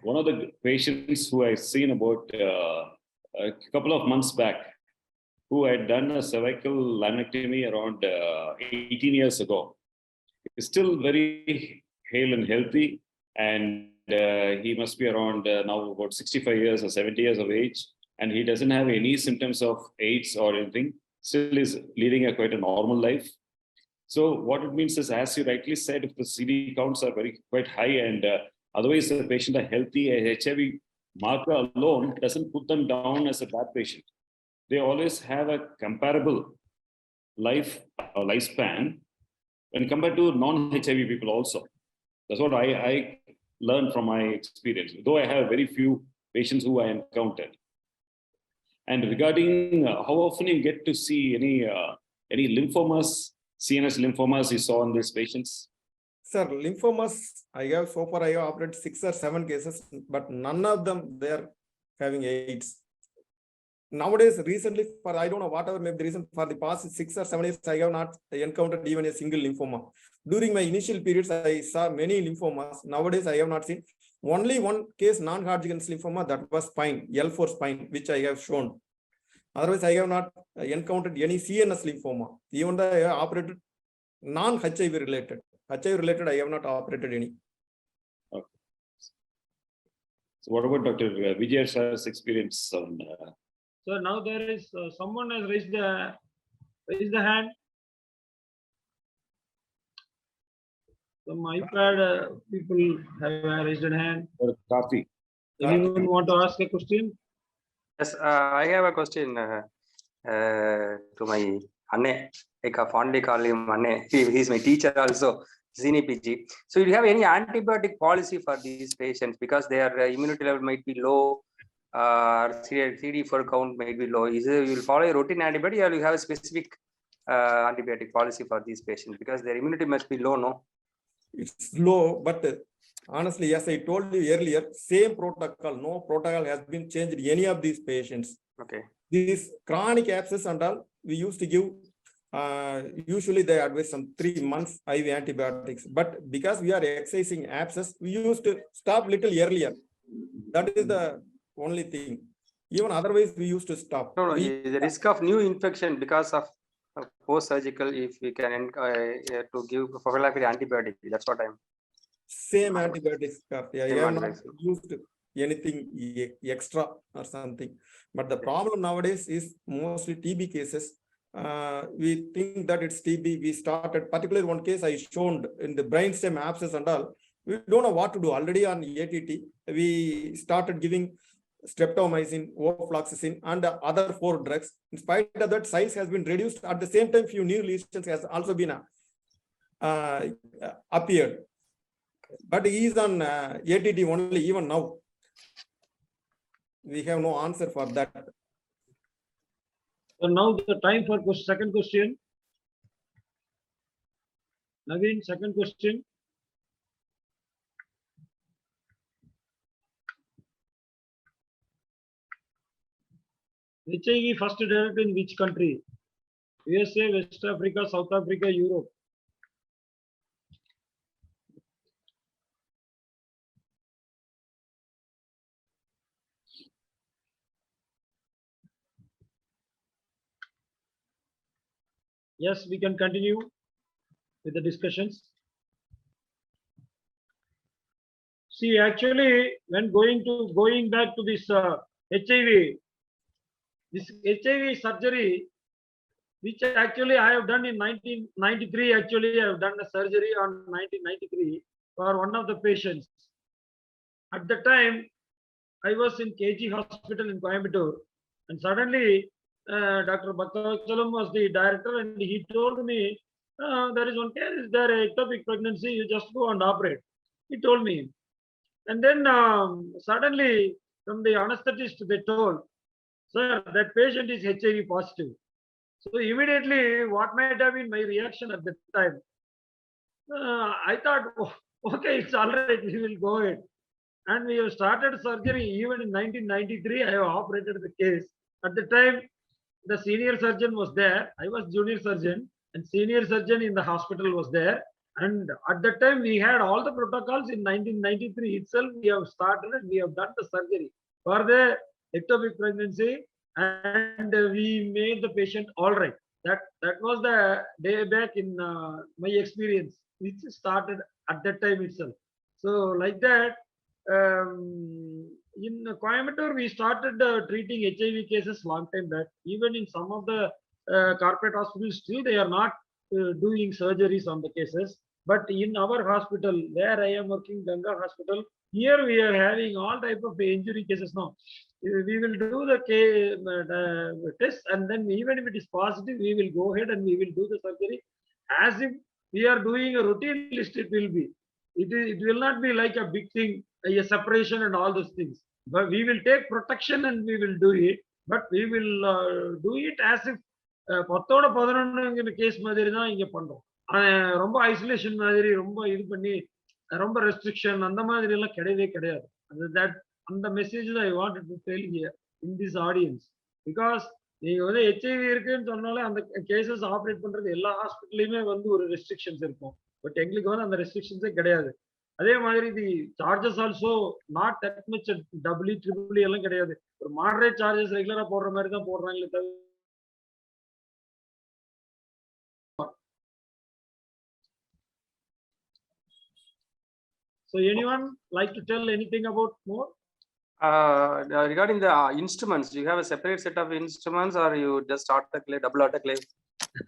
One of the patients who I seen about a couple of months back, who had done a cervical laminectomy around 18 years ago, is still very hale and healthy, and he must be around now about 65 years or 70 years of age, and he doesn't have any symptoms of AIDS or anything, still is leading a quite a normal life. So what it means is, as you rightly said, if the CD counts are quite high and otherwise the patient are healthy, a HIV marker alone doesn't put them down as a bad patient. They always have a comparable lifespan when compared to non-HIV people also. That's what I learned from my experience, though I have very few patients who I encountered. And regarding how often you get to see any lymphomas, CNS lymphomas you saw in these patients? Sir, lymphomas, I have operated 6 or 7 cases, but none of them they are having AIDS. Nowadays, recently, for I don't know whatever may be the reason, for the past 6 or 7 years, I have not encountered even a single lymphoma. During my initial periods, I saw many lymphomas. Nowadays, I have not seen only one case, non-Hodgkin's lymphoma, that was spine, L4 spine, which I have shown. Otherwise, I have not encountered any CNS lymphoma. Even though I have operated non-HIV related. HIV related, I have not operated any. Okay. So what about Dr. Vijay Shar's experience on? So now there is someone has raised the hand. Some iPad people have raised a hand. Karthi. Anyone want to ask a question? Yes, I have a question to my Anne. I fondly call him Anne. He's my teacher also, Zini PG. So, do you have any antibiotic policy for these patients because their immunity level might be low, CD4 count might be low? You will follow a routine antibiotic, or you have a specific antibiotic policy for these patients because their immunity must be low, no? It's low, but honestly, as I told you earlier, same protocol, no protocol has been changed in any of these patients. Okay. These chronic abscess and all, we used to give, usually they advise some 3 months IV antibiotics. But because we are excising abscess, we used to stop little earlier. That is the only thing. Even otherwise, we used to stop. No, We- the risk of new infection because of post-surgical, if we can to give prophylactic antibiotic, that's what I'm. Same antibiotics. I Same have not antibiotics. used anything extra or something. But the problem nowadays is mostly TB cases. We think that it's TB. We started, particularly one case I showed in the brainstem abscess and all. We don't know what to do. Already on ATT, we started giving streptomycin, ofloxacin, and other 4 drugs. In spite of that, size has been reduced. At the same time, few new lesions has also been appeared. But he is on ATT only even now. We have no answer for that. So now the time for second question. Naveen, second question. HIV first developed in which country? USA, West Africa, South Africa, Europe. Yes, we can continue with the discussions. See, actually, when going back to this HIV, this HIV surgery, which actually I have done in 1993. Actually, I have done a surgery on 1993 for one of the patients. At the time, I was in KG hospital in Coimbatore, and suddenly Dr. Bhaktavachalam was the director, and he told me, there is one case, is there ectopic pregnancy, you just go and operate. He told me. And then suddenly from the anesthetist, they told, sir, that patient is HIV positive. So immediately, what might have been my reaction at that time? I thought, oh, okay, it's all right, we will go ahead. And we have started surgery even in 1993. I have operated the case. At the time, the senior surgeon was there. I was junior surgeon, and senior surgeon in the hospital was there. And at that time, we had all the protocols. In 1993 itself, we have started and we have done the surgery for the ectopic pregnancy, and we made the patient all right. That was the day back in my experience, which started at that time itself. So like that, in Coimbatore, we started treating HIV cases long time back. Even in some of the corporate hospitals, still they are not doing surgeries on the cases. But in our hospital, where I am working, Ganga Hospital, here we are having all type of injury cases now. We will do the test, and then even if it is positive, we will go ahead and we will do the surgery as if we are doing a routine list. It will be. It will not be like a big thing, a separation and all those things. But we will take protection and we will do it. But we will do it as if 10 11 case மாதிரி தான் இங்க பண்றோம். ரொம்ப isolation மாதிரி, ரொம்ப இது பண்ணி, ரொம்ப ரெஸ்ட்ரிக்ஷன் அந்த மாதிரி எல்லாம் கிடையவே கிடையாது. அந்த மெசேஜ் தான் I wanted to tell here in this audience. Because நீங்க வந்து HIV இருக்குன்னு சொன்னாலே அந்த கேசஸ் ஆப்ரேட் பண்றது எல்லா ஹாஸ்பிட்டல்லையுமே வந்து ஒரு ரெஸ்ட்ரிக்ஷன்ஸ் இருக்கும். பட் எங்களுக்கு வந்து அந்த ரெஸ்ட்ரிக்ஷன்ஸே கிடையாது. அதே மாதிரி தி charges also not that much W triple எல்லாம் கிடையாது. ஒரு மாடரேட் சார்ஜஸ் ரெகுலரா போடுற மாதிரி தான் போடுறாங்களே தவிர. So anyone like to tell anything about more? Regarding the instruments, do you have a separate set of instruments, or you just autoclave, double autoclave?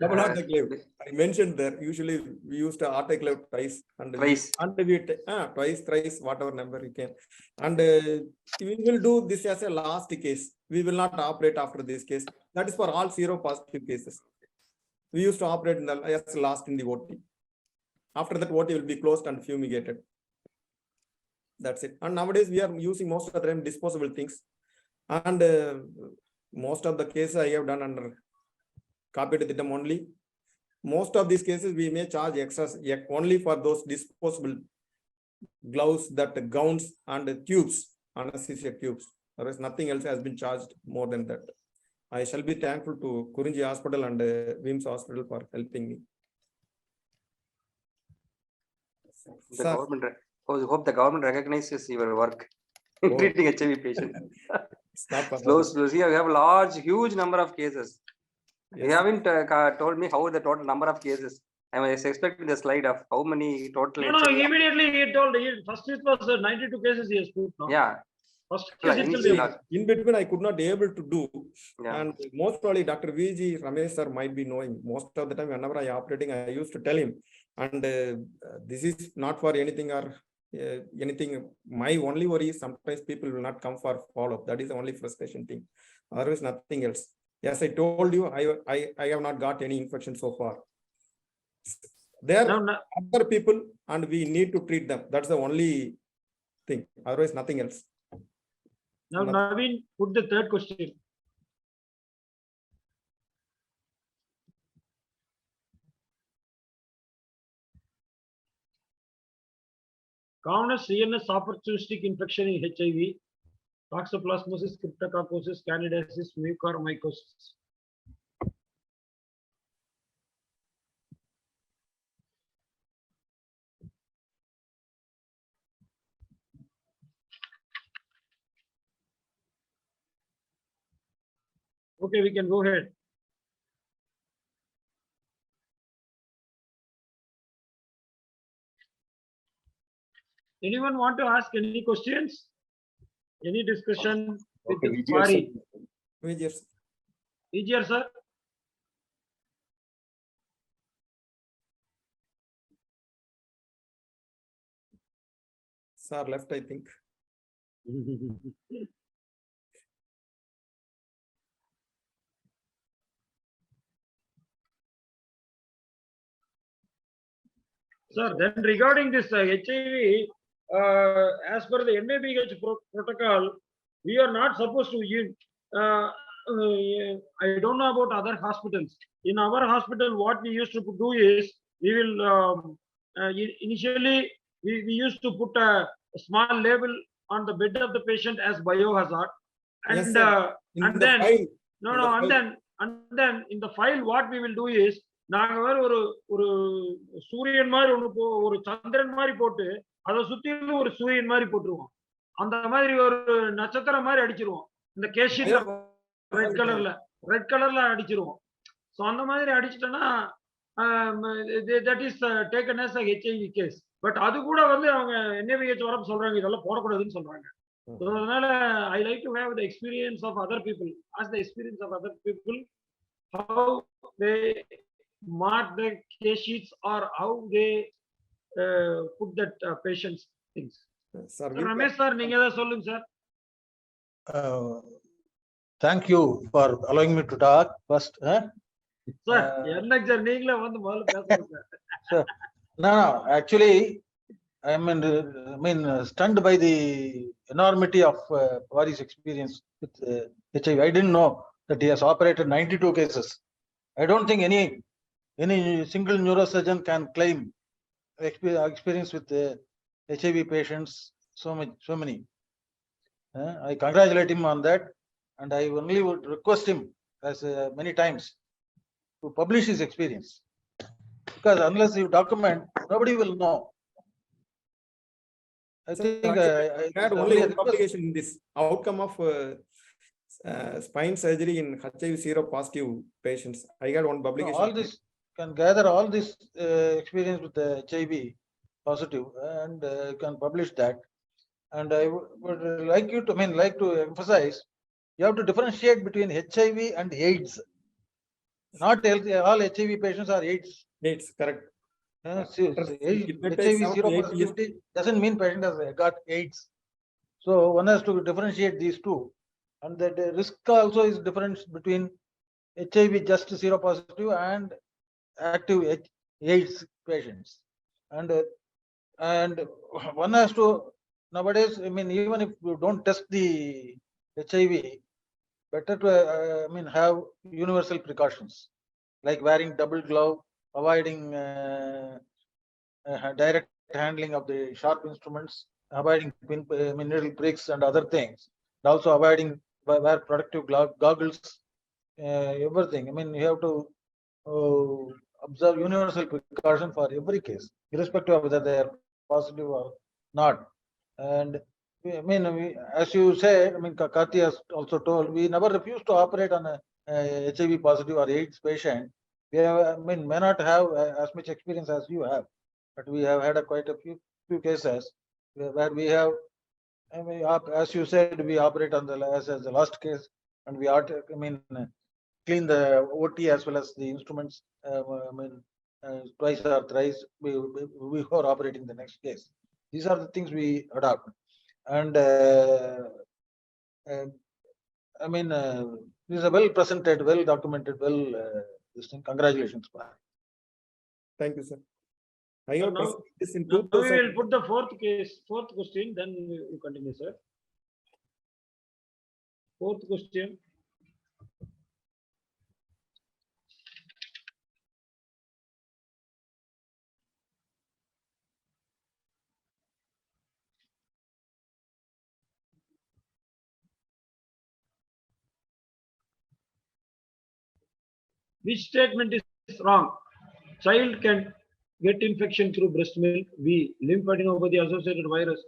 Double autoclave. I mentioned there. Usually we used to autoclave twice. And Twice. Twice, thrice, whatever number you can. And we will do this as a last case. We will not operate after this case. That is for all seropositive cases. We used to operate in the as last in the OT. After that, OT will be closed and fumigated. That's it. And nowadays we are using most of the time disposable things. And most of the cases I have done under carpet system only. Most of these cases we may charge extras only for those disposable gloves, that gowns and tubes, anesthesia tubes. There is nothing else has been charged more than that. I shall be thankful to Kurinji Hospital and Imm.Post Hospital for helping me. The government, hope the government recognizes your work in treating HIV patients. It's not Slow, possible. slow. See, you have large, huge number of cases. You Yes. haven't told me how the total number of cases. I was expecting the slide of how many total. No, HIV. immediately he told, first it was 92 cases he has put. No? Yeah. First Like, case itself. initially, In between, I could not able to do. yeah. And most probably Dr. V.G. Ramesh sir might be knowing. Most of the time, whenever I operating, I used to tell him. And this is not for anything or anything. My only worry is sometimes people will not come for follow-up. That is the only frustration thing. Otherwise, nothing else. Yes, I told you, I have not got any infection so far. There Now, are other people and we need to treat them. That's the only thing. Otherwise, nothing else. now Naveen, put the third question. Common CNS opportunistic infection in HIV, Toxoplasmosis, Cryptococcosis, Candidiasis, Mucormycosis. Okay, we can go ahead. Anyone want to ask any questions? Any discussion with Okay, the Vijay, Pari? We just Easier, sir. sir left, I think. Sir, then regarding this HIV, as per the NIMHANS protocol, we are not supposed to give. I don't know about other hospitals. In our hospital, what we used to do is we will initially we used to put a small label on the bed of the patient as biohazard, and Yes, sir. In and the then file, no in no the and file. then in the file what we will do is நாங்க வேற ஒரு சூரியன் மாதிரி ஒரு சந்திரன் மாதிரி போட்டு அதை சுத்திலும் ஒரு சூரியன் மாதிரி போட்டுருவோம். அந்த மாதிரி ஒரு நட்சத்திரம் மாதிரி அடிச்சிருவோம். இந்த கேஷீட்ல ரெட் கலர்ல அடிச்சிருவோம். சோ அந்த மாதிரி அடிச்சிட்டோம்னா that is taken as a HIV case. But அது கூட வந்து அவங்க NIMHANS வர சொல்றாங்க இதெல்லாம் போடக்கூடாதுன்னு சொல்றாங்க. So அதனால I like to have the experience of other people. Ask the experience of other people how they mark the case sheets or how they put that patient's things. Sir, Ramesh sir, நீங்க ஏதாவது சொல்லுங்க sir. Thank you for allowing me to talk first. Sir என்னங்க sir நீங்களே வந்து முதல்ல பேசுங்க sir. No, actually, I mean, stunned by the enormity of Pari's experience with HIV. I didn't know that he has operated 92 cases. I don't think any single neurosurgeon can claim experience with HIV patients so many. I congratulate him on that, and I only would request him as many times to publish his experience, because unless you document, nobody will know. I think I had only one publication in this outcome of spine surgery in HIV seropositive patients. I got one publication. All this can gather all this experience with the HIV positive, and you can publish that. And I would like you to emphasize, you have to differentiate between HIV and AIDS. Not all HIV patients are AIDS. AIDS, correct. HIV seropositivity doesn't mean patient has got AIDS. So one has to differentiate these two. And the risk also is different between HIV just seropositive and active AIDS patients. And one has to nowadays, I mean, even if you don't test the HIV, better to have universal precautions like wearing double glove, avoiding direct handling of the sharp instruments, avoiding needle pricks and other things, and also avoiding wear protective goggles, everything. I mean, you have to observe universal precaution for every case, irrespective of whether they are positive or not. And I mean, as you said, I mean, Karthi has also told, we never refuse to operate on a HIV positive or AIDS patient. We have, I mean, may not have as much experience as you have, but we have had quite a few cases where we have, I mean, as you said, we operate on the as the last case, and we are, I mean, clean the OT as well as the instruments. I mean, twice or thrice we are operating the next case. These are the things we adopt. And I mean, this is a well presented, well documented, this thing. Congratulations, Parth. Thank you, sir. I have now- presented this in Now we 2000. will put the fourth question, then you continue, sir. Fourth question. Which statement is wrong? Child can get infection through breast milk. B. Lymphadenopathy associated virus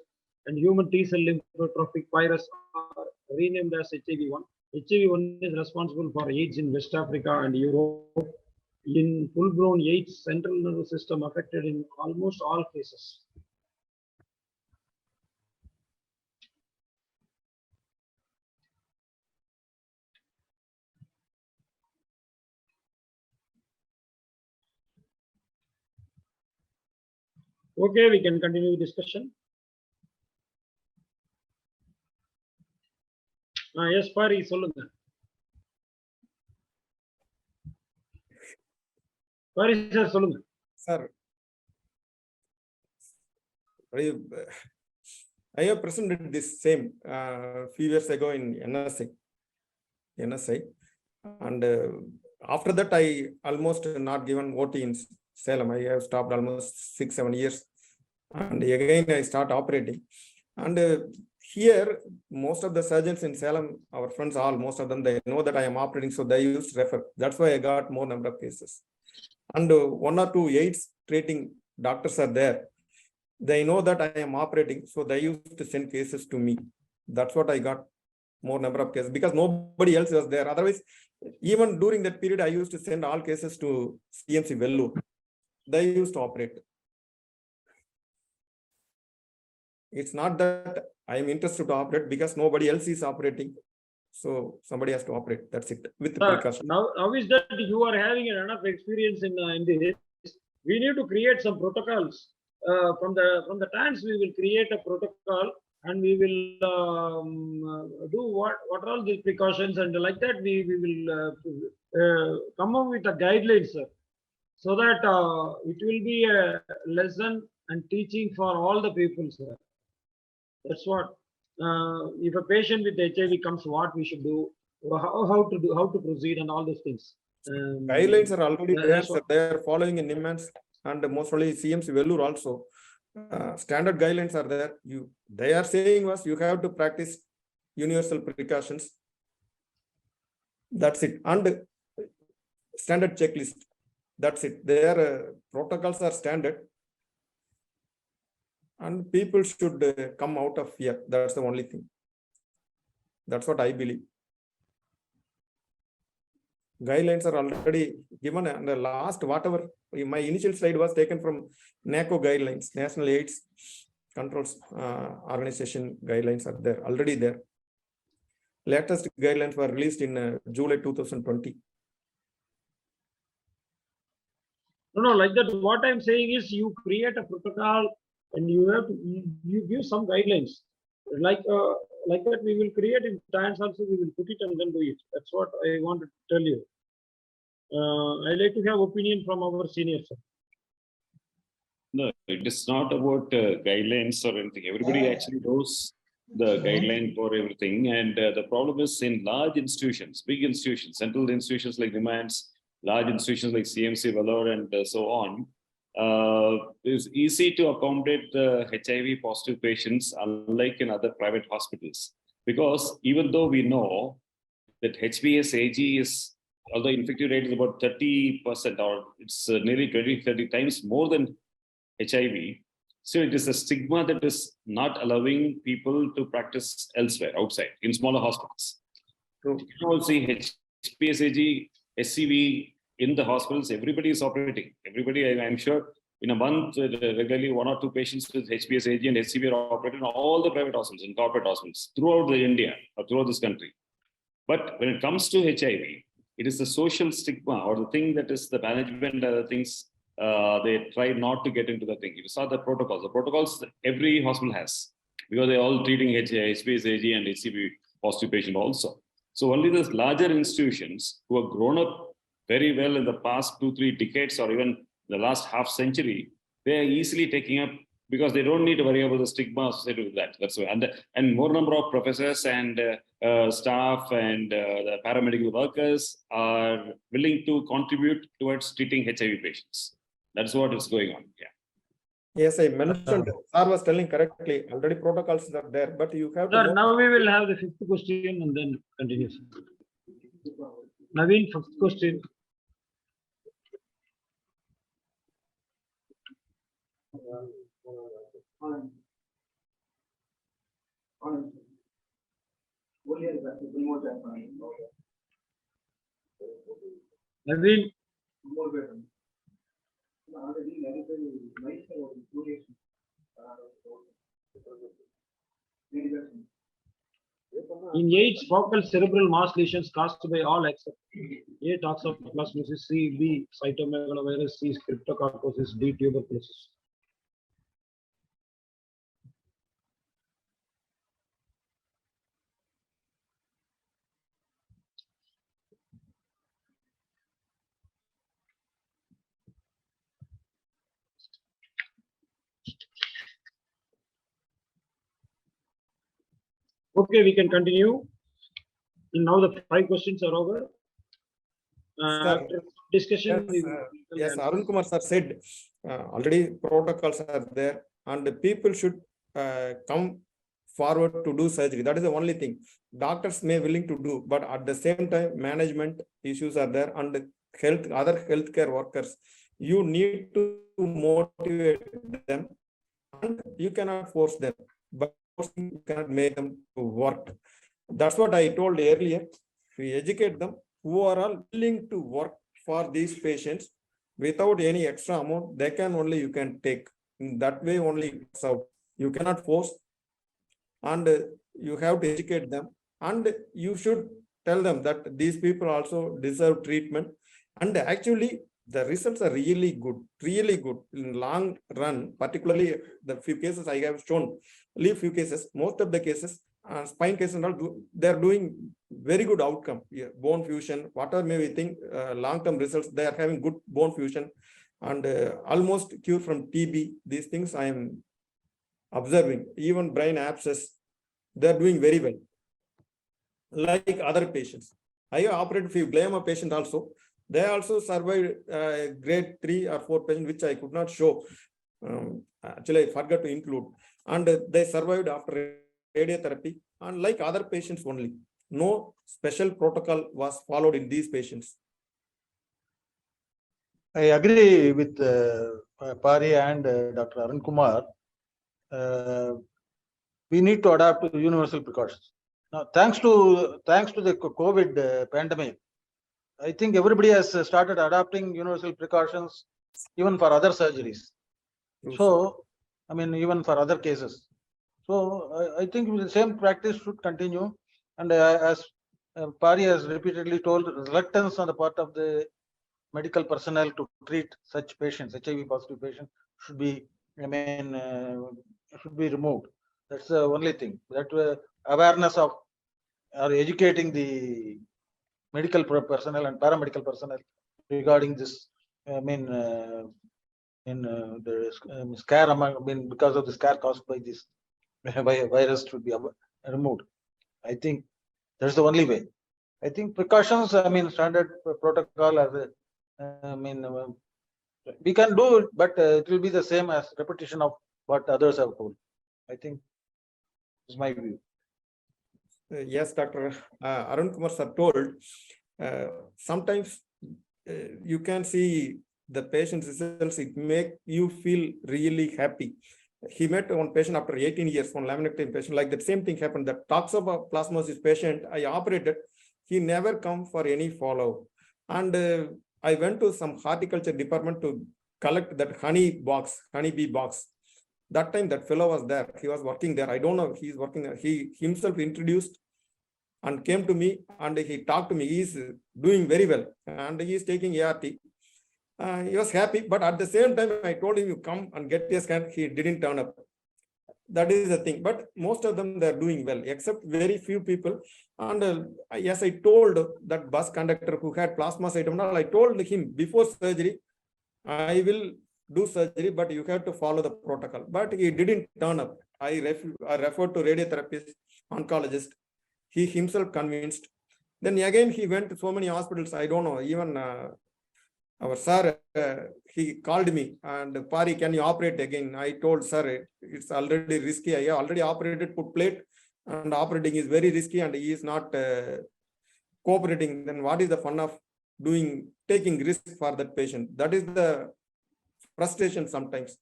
and human T cell lymphotrophic virus are renamed as HIV-1. HIV-1 is responsible for AIDS in West Africa and Europe. In full-blown AIDS, central nervous system affected in almost all cases. Okay, we can continue the discussion. Yes, Pari, சொல்லுங்க. Pari sir, சொல்லுங்க. Sir, I have presented this same few years ago in NSI, and after that I almost not given OT in Salem. I have stopped almost 6-7 years, and again I start operating. And here, most of the surgeons in Salem, our friends, most of them, they know that I am operating, so they used to refer. That's why I got more number of cases. And 1 or 2 AIDS treating doctors are there. They know that I am operating, so they used to send cases to me. That's what I got more number of cases, because nobody else was there. Otherwise, even during that period, I used to send all cases to CMC Vellore. They used to operate. It's not that I am interested to operate, because nobody else is operating. So somebody has to operate. That's it, with precaution. Now is that you are having enough experience in this? We need to create some protocols. From the times we will create a protocol, and we will do what are all the precautions, and like that we will come up with a guidelines, sir, so that it will be a lesson and teaching for all the people, sir. That's what. If a patient with HIV comes, what we should do, how to proceed, and all those things. Guidelines are already there, that's sir. They are following in NIMHANS and mostly CMC Vellore also. Standard guidelines are there. They are saying was you have to practice universal precautions. That's it. And standard checklist. That's it. Their protocols are standard. And people should come out of fear. That's the only thing. That's what I believe. Guidelines are already given, and the last, whatever, my initial slide was taken from NACO guidelines, National AIDS Controls Organization guidelines are there, already there. Latest guidelines were released in July 2020. No, like that. What I'm saying is, you create a protocol, and you have to you give some guidelines. Like that, we will create in times also. We will put it and then do it. That's what I wanted to tell you. I like to have opinion from our seniors. No, it is not about guidelines or anything. Everybody actually knows the guideline for everything. And the problem is in large institutions, big institutions, central institutions like NIMHANS, large institutions like CMC Vellore, and so on. It's easy to accommodate the HIV positive patients, unlike in other private hospitals. Because even though we know that HBsAg is, although infective rate is about 30%, or it's nearly 20-30 times more than HIV, So it is a stigma that is not allowing people to practice elsewhere, outside, in smaller hospitals. True. You will see HPSAG, SCV in the hospitals, everybody is operating. Everybody, I'm sure, in a month, regularly 1 or 2 patients with HPSAG and SCV are operated in all the private hospitals and corporate hospitals throughout India or throughout this country. But when it comes to HIV, it is the social stigma or the thing that is the management things, they try not to get into the thing. You saw the protocols that every hospital has, because they're all treating HPSAG and HCV positive patient also. So only those larger institutions who have grown up very well in the past 2-3 decades or even the last half century, they are easily taking up because they don't need to worry about the stigma associated with that. That's why, and more number of professors and staff and the paramedical workers are willing to contribute towards treating HIV patients. That's what is going on. Yeah. Yes, I mentioned, sir was telling correctly, already protocols are there, but you have to Sir, know. now we will have the 5th question and then continue. Naveen, 5th question. Naveen, in AIDS, focal cerebral mass lesions caused by all except A. Toxoplasmosis, C. B. Cytomegalovirus, C. Cryptococcosis, D. Tuberculosis. Okay, we can continue. And now the 5 questions are over. Sir, After discussion, we will Yes, Arun Kumar sir said already protocols are there and the people should come forward to do surgery. That is the only thing. Doctors may willing to do, but at the same time, management issues are there and other healthcare workers. You need to motivate them and you cannot force them, but you cannot make them to work. That's what I told earlier. We educate them who are all willing to work for these patients without any extra amount, they can only, you can take. In that way only, so you cannot force and you have to educate them and you should tell them that these people also deserve treatment. And actually the results are really good in long run, particularly the few cases I have shown, only few cases, most of the cases, spine cases and all, they're doing very good outcome. Yeah, bone fusion, whatever may we think, long-term results, they are having good bone fusion and almost cure from TB. These things I am observing. Even brain abscess, they're doing very well. Like other patients. I have operated few glioma patients also. They also survived grade 3 or 4 patients, which I could not show. Actually, I forgot to include. And they survived after radiotherapy. And like other patients only. No special protocol was followed in these patients. I agree with Pari and Dr. Arun Kumar. We need to adapt universal precautions. Now, thanks to the COVID pandemic, I think everybody has started adopting universal precautions even for other surgeries. So, I mean, even for other cases. So, I think the same practice should continue. And as Pari has repeatedly told, reluctance on the part of the medical personnel to treat such patients, HIV positive patients, should be, should be removed. That's the only thing. That awareness of or educating the medical personnel and paramedical personnel regarding this. The scare, because of the scare caused by this virus should be removed. I think that's the only way. I think precautions, standard protocol as we can do it, but it will be the same as repetition of what others have told. I think is my view. Yes, Dr. Arun Kumar sir told, sometimes you can see the patient's results, it make you feel really happy. He met one patient after 18 years, one laminectomy patient, like that same thing happened. That toxoplasmosis patient I operated, he never come for any follow. And I went to some horticulture department to collect that honeybee box. That time that fellow was there, he was working there. I don't know, he's working there. He himself introduced and came to me and he talked to me. He's doing very well and he's taking ART. He was happy, but at the same time, I told him, you come and get a scan. He didn't turn up. That is the thing. But most of them, they're doing well, except very few people. And yes, I told that bus conductor who had plasmacytoma, I told him before surgery, I will do surgery, but you have to follow the protocol. But he didn't turn up. I referred to radiotherapist, oncologist. He himself convinced. Then again, he went to so many hospitals. I don't know, even our sir, he called me and Pari, can you operate again? I told sir, it's already risky. I already operated, put plate, and operating is very risky and he is not cooperating. Then what is the fun of taking risk for that patient? That is the frustration sometimes.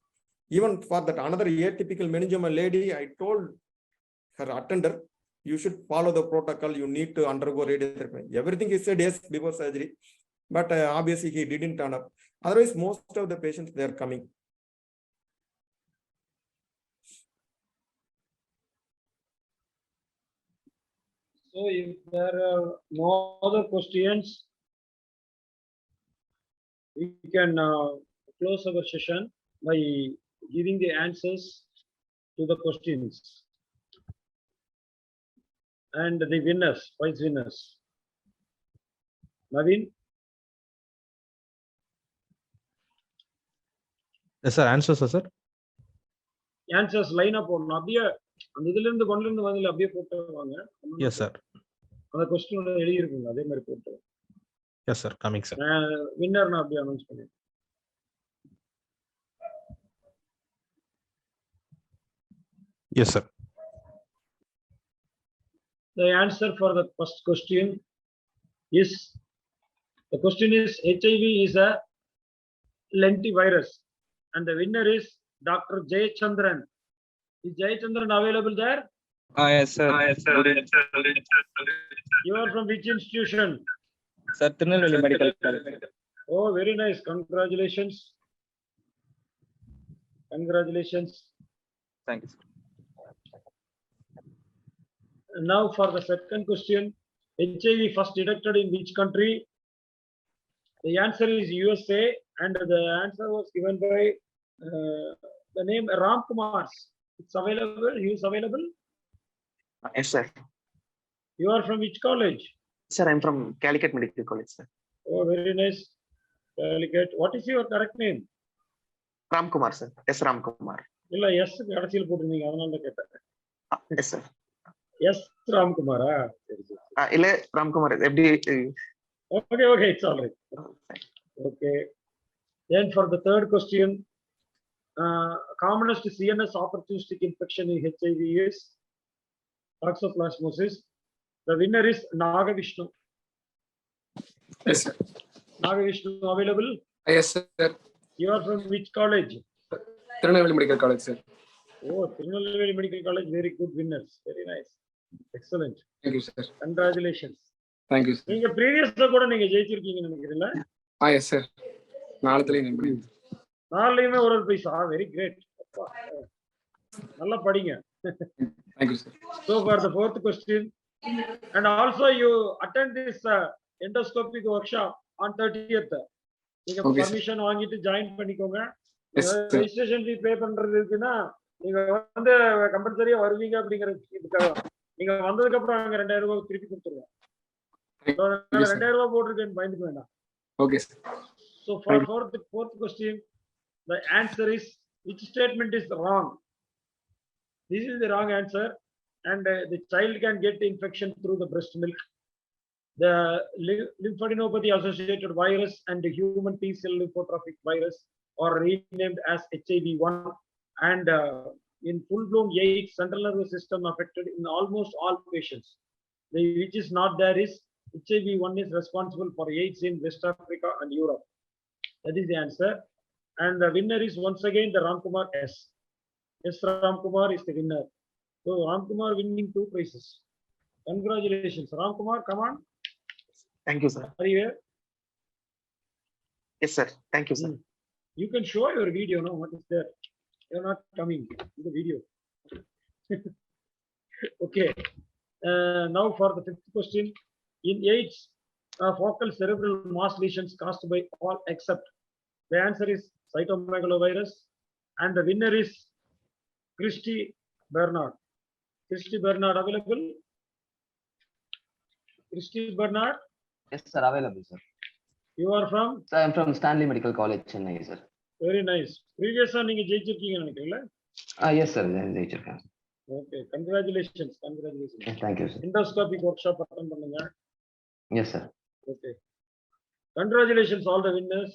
Even for that another atypical meningioma lady, I told her attender, you should follow the protocol. You need to undergo radiotherapy. Everything he said yes before surgery. But obviously he didn't turn up. Otherwise, most of the patients, they are coming. So if there are no other questions, we can close our session by giving the answers to the questions and the winners, prize winners. Naveen? Yes, sir. Answers, sir. Answers line up on அப்படியே அந்த இதுல இருந்து கொண்டு இருந்து வந்து அப்படியே போட்டு வாங்க. Yes, sir. அந்த क्वेश्चन எழுதி இருக்குங்க அதே மாதிரி போட்டு. Yes, sir. Coming, sir. Winner நான் அப்படியே அனௌன்ஸ் பண்ணேன். Yes, sir. The answer for the first question is, the question is HIV is a lentivirus and the winner is Dr. Jayachandran. Is Jayachandran available there? Yes, sir. Yes, sir. You are from which institution? Sir, Tirunelveli Medical College. Oh, very nice. Congratulations. Congratulations. Thank you, sir. Now for the second question, HIV first detected in which country? The answer is USA and the answer was given by the name Ram Kumar. It's available. He is available. Yes, sir. You are from which college? Sir, I'm from Calicut Medical College, sir. Oh, very nice. Calicut. What is your correct name? Ram Kumar, sir. Yes, Ram Kumar. இல்ல S கடைசியில் போட்டுருந்தீங்க அதனால தான் கேட்டேன். Yes, sir. S ராம்குமாரா? சரி சரி. இல்ல ராம்குமார் எப்படி? Okay, okay, it's all right. Okay. Then for the third question, commonest CNS opportunistic infection in HIV is Toxoplasmosis. The winner is Nagavishnu. Yes, sir. Nagavishnu available? Yes, sir. You are from which college? Tirunelveli Medical College, sir. Oh, Tirunelveli Medical College, very good winners. Very nice. Excellent. Thank you, sir. Congratulations. Thank you, sir. நீங்க ப்ரீவியஸ்ல கூட நீங்க ஜெயிச்சிருக்கீங்கன்னு நினைக்கிறீங்களா? Yes, sir. நாளைக்கு நாளையுமே ஒரு பைசா. Very great. நல்லா படிங்க. Thank you, sir. So for the fourth question, and also you attend this endoscopic workshop on 30th. நீங்க permission வாங்கிட்டு ஜாயின் பண்ணிக்கோங்க. ரெஜிஸ்ட்ரேஷன் ஃபீ பே பண்றது இருக்குன்னா நீங்க வந்து கம்பல்சரியா வருவீங்க அப்படிங்கறதுக்காக. நீங்க வந்ததுக்கு அப்புறம் அங்க 2000 ரூபாய் திருப்பி கொடுத்துருவோம். 2000 ரூபாய் போட்டுருக்கேன்னு பயந்துக்க வேண்டாம். Okay, sir. So for fourth question, the answer is, which statement is wrong? This is the wrong answer, and the child can get infection through the breast milk. The lymphadenopathy associated virus and the human T-cell lymphotrophic virus are renamed as HIV-1, and in full-blown AIDS, central nervous system affected in almost all patients. Which is not there is HIV-1 is responsible for AIDS in West Africa and Europe. That is the answer. And the winner is once again the Ramkumar S. S. Ramkumar is the winner. So Ramkumar winning 2 prizes. Congratulations. Ramkumar, come on. Thank you, sir. Are you here? Yes, sir. Thank you, sir. You can show your video now. What is there? You're not coming in the video. Okay. Now for the 5th question. In AIDS, focal cerebral mass lesions caused by all except. The answer is cytomegalovirus. And the winner is Christy Bernard. Christy Bernard available? Christy Bernard, Yes, sir, available, sir. you are from? Sir, I'm from Stanley Medical College, Chennai, sir. Very nice. Previous one, நீங்க ஜெயிச்சிருக்கீங்கன்னு நினைக்கிறீங்களா? Yes, sir. ஜெயிச்சிருக்கேன். Okay, congratulations. Congratulations. Yes, thank you, sir. Endoscopic workshop attend பண்ணுங்க. Yes, sir. Okay. Congratulations all the winners.